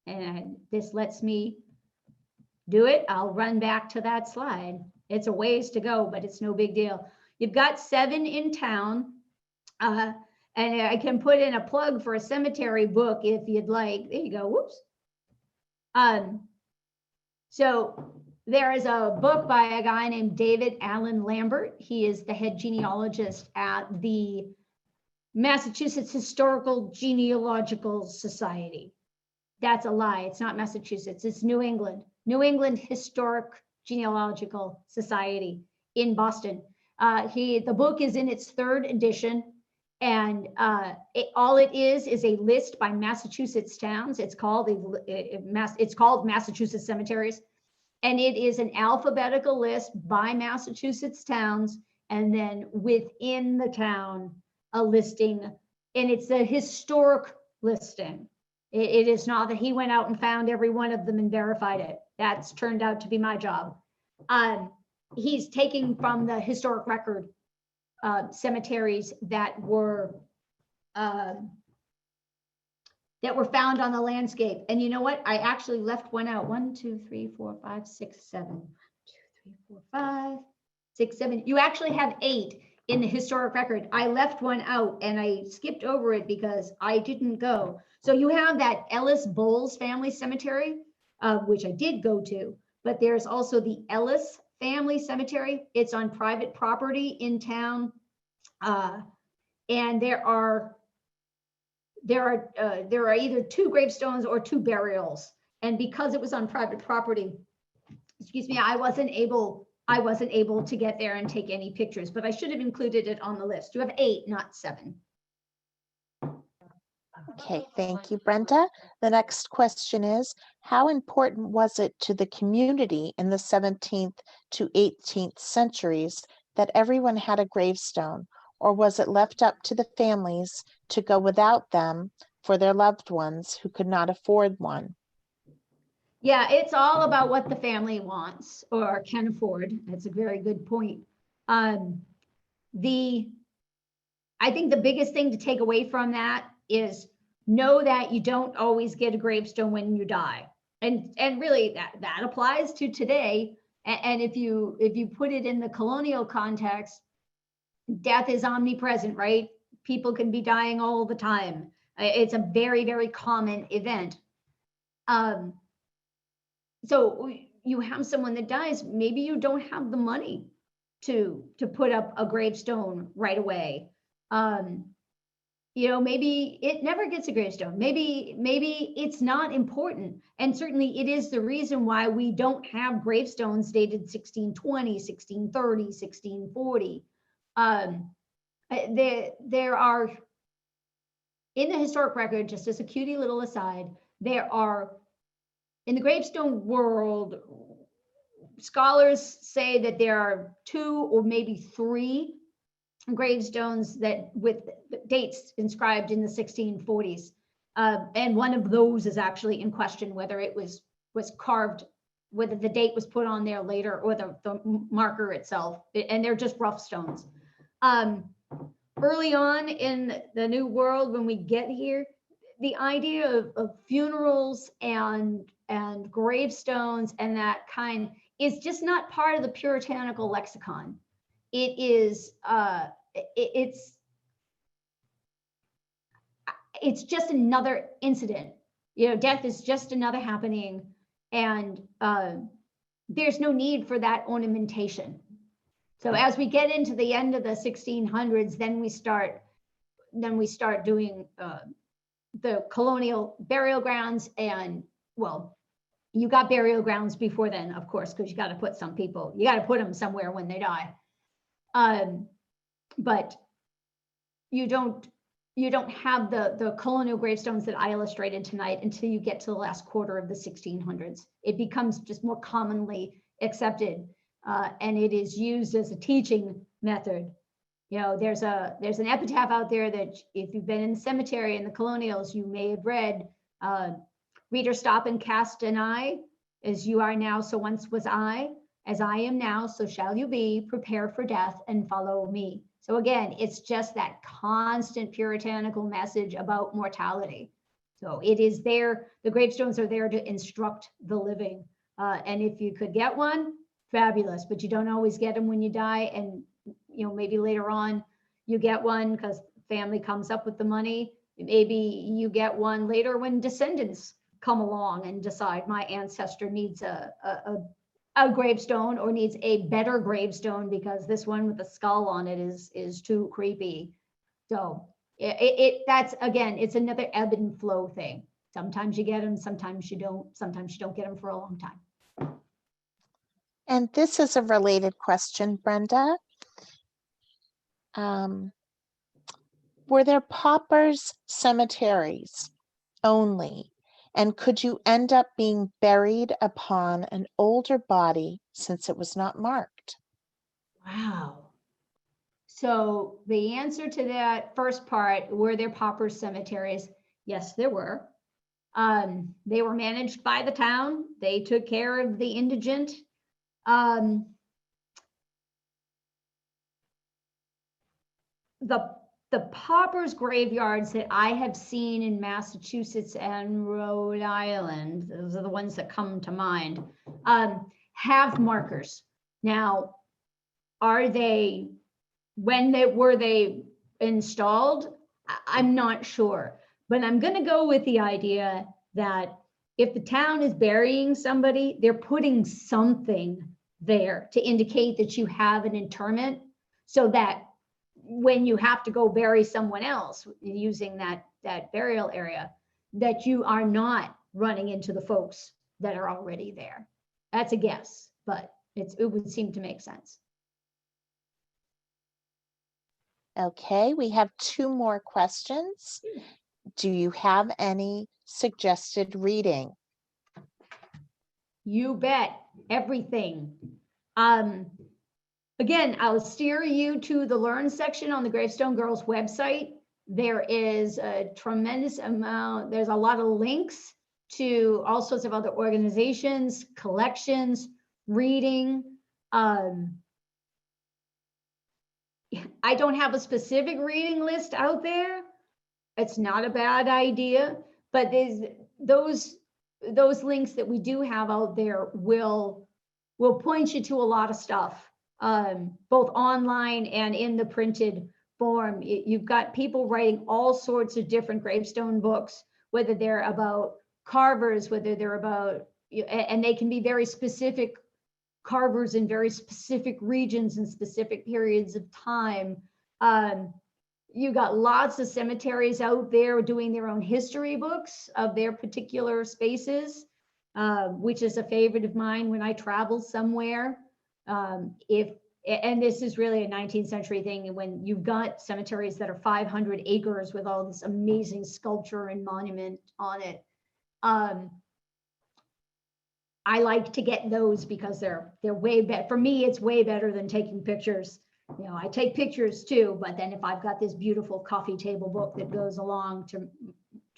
and this lets me do it, I'll run back to that slide. It's a ways to go, but it's no big deal. You've got 7 in town. And I can put in a plug for a cemetery book if you'd like. There you go. Whoops. So there is a book by a guy named David Allen Lambert. He is the head genealogist at the Massachusetts Historical Genealogical Society. That's a lie. It's not Massachusetts. It's New England. New England Historic Genealogical Society in Boston. The book is in its 3rd edition, and all it is a list by Massachusetts towns. It's called Massachusetts Cemeteries, and it is an alphabetical list by Massachusetts towns, and then within the town a listing, and it's a historic listing. It is not that he went out and found every one of them and verified it. That's turned out to be my job. He's taking from the historic record cemeteries that were found on the landscape. And you know what? I actually left one out. 1, 2, 3, 4, 5, 6, 7. 1, 2, 3, 4, 5, 6, 7. You actually have 8 in the historic record. I left one out and I skipped over it because I didn't go. So you have that Ellis Bowles family cemetery, which I did go to, but there's also the Ellis family cemetery. It's on private property in town. And there are either 2 gravestones or 2 burials. And because it was on private property, excuse me, I wasn't able to get there and take any pictures, but I should have included it on the list. You have 8, not 7. Okay, thank you, Brenda. The next question is, how important was it to the community in the 17th to 18th centuries that everyone had a gravestone, or was it left up to the families to go without them for their loved ones who could not afford one? Yeah, it's all about what the family wants or can afford. That's a very good point. I think the biggest thing to take away from that is know that you don't always get a gravestone when you die. And really that applies to today. And if you put it in the colonial context, death is omnipresent, right? People can be dying all the time. It's a very, very common event. So you have someone that dies, maybe you don't have the money to put up a gravestone right away. Maybe it never gets a gravestone. Maybe it's not important. And certainly it is the reason why we don't have gravestones dated 1620, 1630, 1640. There are, in the historic record, just as a cutie little aside, there are, in the gravestone world, scholars say that there are 2 or maybe 3 gravestones that with dates inscribed in the 1640s. And one of those is actually in question, whether it was carved, whether the date was put on there later or the marker itself. And they're just rough stones. Early on in the New World, when we get here, the idea of funerals and gravestones and that kind is just not part of the puritanical lexicon. It is it's just another incident. Death is just another happening, and there's no need for that ornamentation. So as we get into the end of the 1600s, then we start doing the colonial burial grounds. And well, you got burial grounds before then, of course, because you got to put them somewhere when they die. But you don't have the colonial gravestones that I illustrated tonight until you get to the last quarter of the 1600s. It becomes just more commonly accepted, and it is used as a teaching method. There's an epitaph out there that if you've been in the cemetery in the colonials, you may have read, reader, stop and cast an eye, as you are now, so once was I, as I am now, so shall you be, prepare for death and follow me. So again, it's just that constant puritanical message about mortality. So it is there, the gravestones are there to instruct the living. And if you could get one, fabulous, but you don't always get them when you die. And maybe later on you get one because family comes up with the money. Maybe you get one later when descendants come along and decide my ancestor needs a gravestone or needs a better gravestone because this one with the skull on it is too creepy. So that's, again, it's another ebb and flow thing. Sometimes you get them, sometimes you don't get them for a long time. And this is a related question, Brenda. Were there paupers' cemeteries only? And could you end up being buried upon an older body since it was not marked? Wow. So the answer to that first part, were there pauper cemeteries? Yes, there were. They were managed by the town. They took care of the indigent. The paupers graveyards that I have seen in Massachusetts and Rhode Island, those are the ones that come to mind, have markers. Now, were they installed? I'm not sure, but I'm going to go with the idea that if the town is burying somebody, they're putting something there to indicate that you have an interment, so that when you have to go bury someone else using that burial area, that you are not running into the folks that are already there. That's a guess, but it would seem to make sense. Okay, we have 2 more questions. Do you have any suggested reading? You bet, everything. Again, I'll steer you to the Learn section on the Gravestone Girls website. There is a tremendous amount, there's a lot of links to all sorts of other organizations, collections, reading. I don't have a specific reading list out there. It's not a bad idea, but there's those links that we do have out there will point you to a lot of stuff, both online and in the printed form. You've got people writing all sorts of different gravestone books, whether they're about carvers, whether they're about, and they can be very specific carvers in very specific regions and specific periods of time. You got lots of cemeteries out there doing their own history books of their particular spaces, which is a favorite of mine when I travel somewhere. And this is really a 19th century thing, when you've got cemeteries that are 500 acres with all this amazing sculpture and monument on it. I like to get those because they're way better. For me, it's way better than taking pictures. You know, I take pictures too, but then if I've got this beautiful coffee table book that goes along to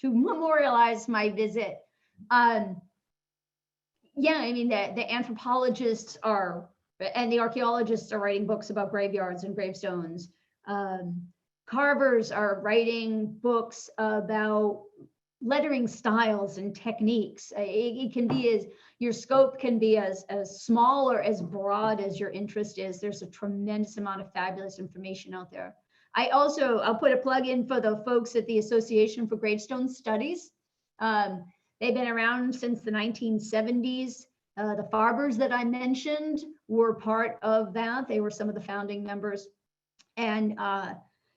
memorialize my visit. Yeah, I mean, the anthropologists and the archaeologists are writing books about graveyards and gravestones. Carvers are writing books about lettering styles and techniques. It can be your scope can be as small or as broad as your interest is. There's a tremendous amount of fabulous information out there. I'll put a plug in for the folks at the Association for Gravestone Studies. They've been around since the 1970s. The Farbers that I mentioned were part of that. They were some of the founding members. And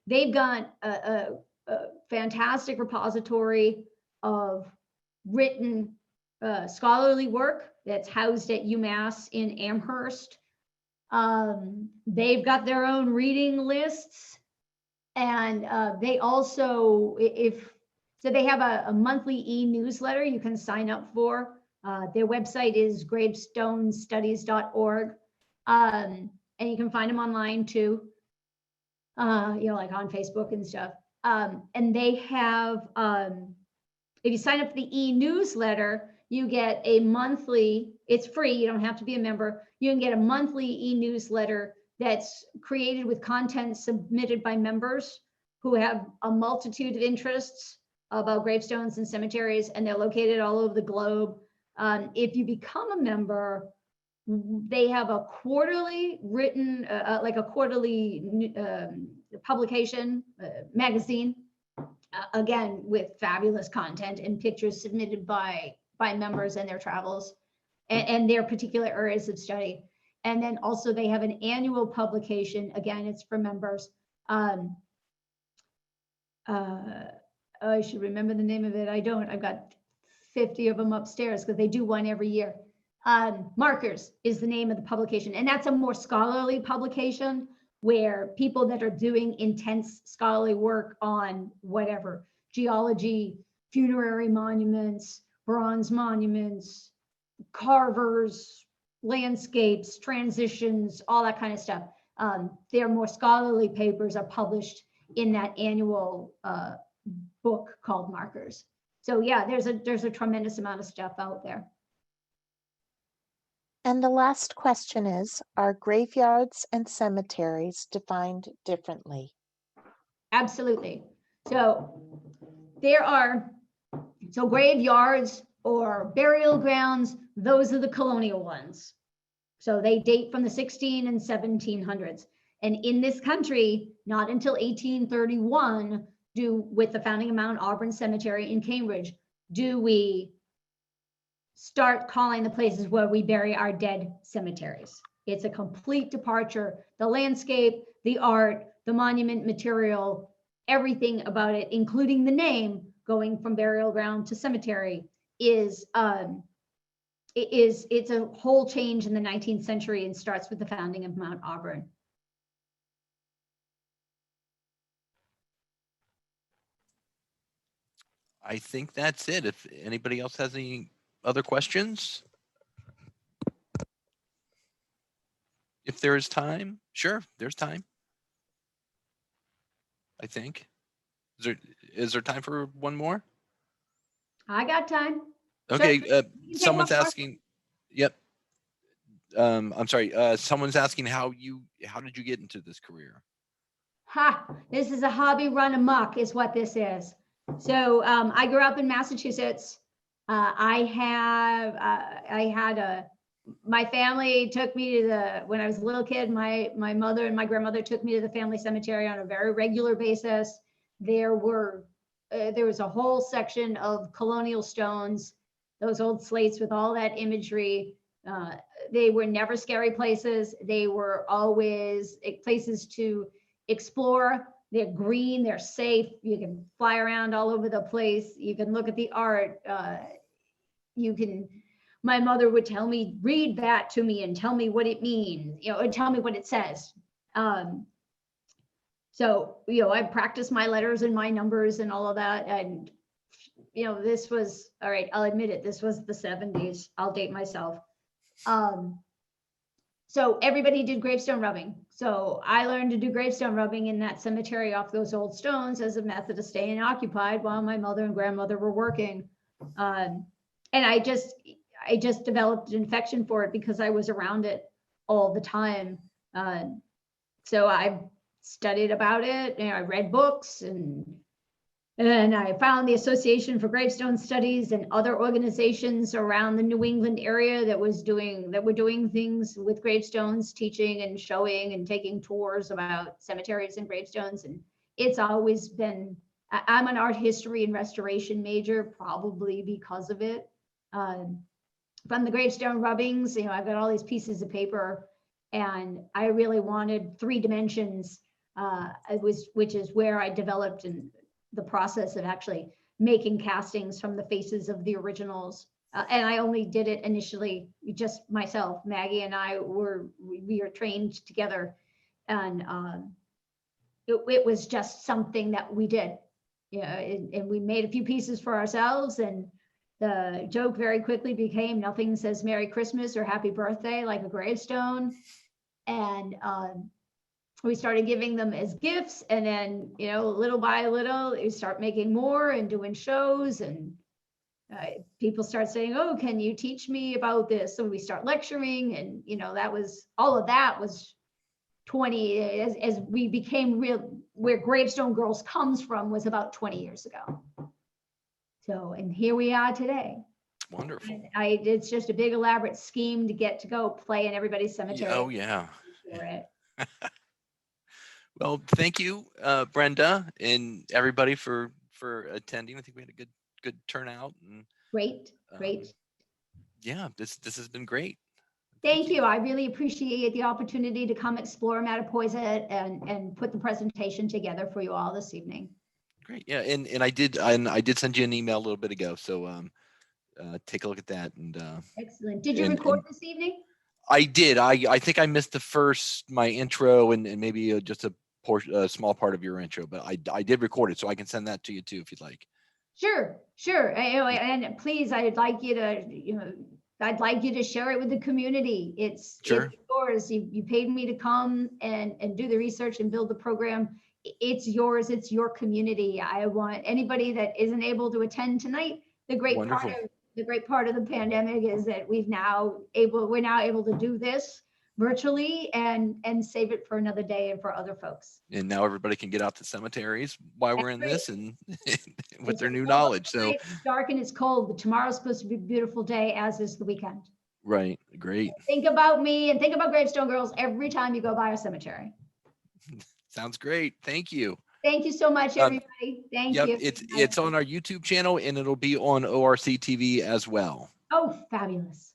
they've got a fantastic repository of written scholarly work that's housed at UMass in Amherst. They've got their own reading lists, and they also, they have a monthly e-newsletter you can sign up for. Their website is gravestonestudies.org, and you can find them online too, like on Facebook and stuff. And they have, if you sign up for the e-newsletter, you get a monthly, it's free, you don't have to be a member. You can get a monthly e-newsletter that's created with content submitted by members who have a multitude of interests about gravestones and cemeteries, and they're located all over the globe. If you become a member, they have a quarterly written, like a quarterly publication, magazine, again, with fabulous content and pictures submitted by members and their travels and their particular areas of study. And then also they have an annual publication. Again, it's for members. I should remember the name of it. I don't. I've got 50 of them upstairs because they do one every year. Markers is the name of the publication. And that's a more scholarly publication where people that are doing intense scholarly work on whatever, geology, funerary monuments, bronze monuments, carvers, landscapes, transitions, all that kind of stuff. Their more scholarly papers are published in that annual book called Markers. So yeah, there's a tremendous amount of stuff out there. And the last question is, are graveyards and cemeteries defined differently? Absolutely. So there are, so graveyards or burial grounds, those are the colonial ones. So they date from the 16 and 1700s. And in this country, not until 1831 with the founding of Mount Auburn Cemetery in Cambridge, do we start calling the places where we bury our dead cemeteries. It's a complete departure. The landscape, the art, the monument material, everything about it, including the name, going from burial ground to cemetery, it's a whole change in the 19th century and starts with the founding of Mount Auburn. I think that's it. If anybody else has any other questions? If there is time, sure, there's time. I think. Is there time for one more? I got time. Okay, Sure. someone's asking. Yep. I'm sorry. Someone's asking how did you get into this career? This is a hobby run amok is what this is. So I grew up in Massachusetts. My family took me to when I was a little kid, my mother and my grandmother took me to the family cemetery on a very regular basis. There was a whole section of colonial stones, those old slates with all that imagery. They were never scary places. They were always places to explore. They're green, they're safe. You can fly around all over the place. You can look at the art. My mother would tell me, read that to me and tell me what it means, and tell me what it says. So, I practiced my letters and my numbers and all of that. And, this was, all right, I'll admit it, this was the 70s. I'll date myself. So everybody did gravestone rubbing. So I learned to do gravestone rubbing in that cemetery off those old stones as a method of staying occupied while my mother and grandmother were working. And I just developed an affection for it because I was around it all the time. So I studied about it, and I read books, and I found the Association for Gravestone Studies and other organizations around the New England area that were doing things with gravestones, teaching and showing and taking tours about cemeteries and gravestones. And it's always been, I'm an art history and restoration major, probably because of it. From the gravestone rubbings, I've got all these pieces of paper, and I really wanted 3 dimensions, which is where I developed the process of actually making castings from the faces of the originals. And I only did it initially just myself. Maggie and I we were trained together, and it was just something that we did. And we made a few pieces for ourselves, and the joke very quickly became nothing says Merry Christmas or Happy Birthday like a gravestone. And we started giving them as gifts, and then little by little we start making more and doing shows, and people start saying, oh, can you teach me about this? So we start lecturing, and all of that was 20 as we became real. Where Gravestone Girls comes from was about 20 years ago. So, and here we are today. Wonderful. It's just a big elaborate scheme to get to go play in everybody's cemetery. Oh yeah. For it. Well, thank you, Brenda, and everybody for attending. I think we had a good turnout. And great. Yeah, this has been great. Thank you. I really appreciate the opportunity to come explore Mattapoisett and put the presentation together for you all this evening. Great. Yeah, and I did send you an email a little bit ago, so take a look at that. And excellent. Did you record this evening? I did. I think I missed my intro and maybe just a small part of your intro, but I did record it, so I can send that to you too if you'd like. Sure. And please, I'd like you to I'd like you to share it with the community. It's Sure. yours. You paid me to come and do the research and build the program. It's yours. It's your community. I want anybody that isn't able to attend tonight. The great Wonderful. part of the pandemic is that we're now able to do this virtually and save it for another day and for other folks. And now everybody can get out to cemeteries while we're in this and with It's their new cold knowledge. So outside, it's dark and it's cold, but tomorrow's supposed to be a beautiful day, as is the weekend. right, great. Think about me and think about Gravestone Girls every time you go by a cemetery. Sounds great. Thank you. Thank you so much, everybody. Thank Yep, you. it's on our YouTube channel and it'll be on ORC TV as well. Oh, fabulous.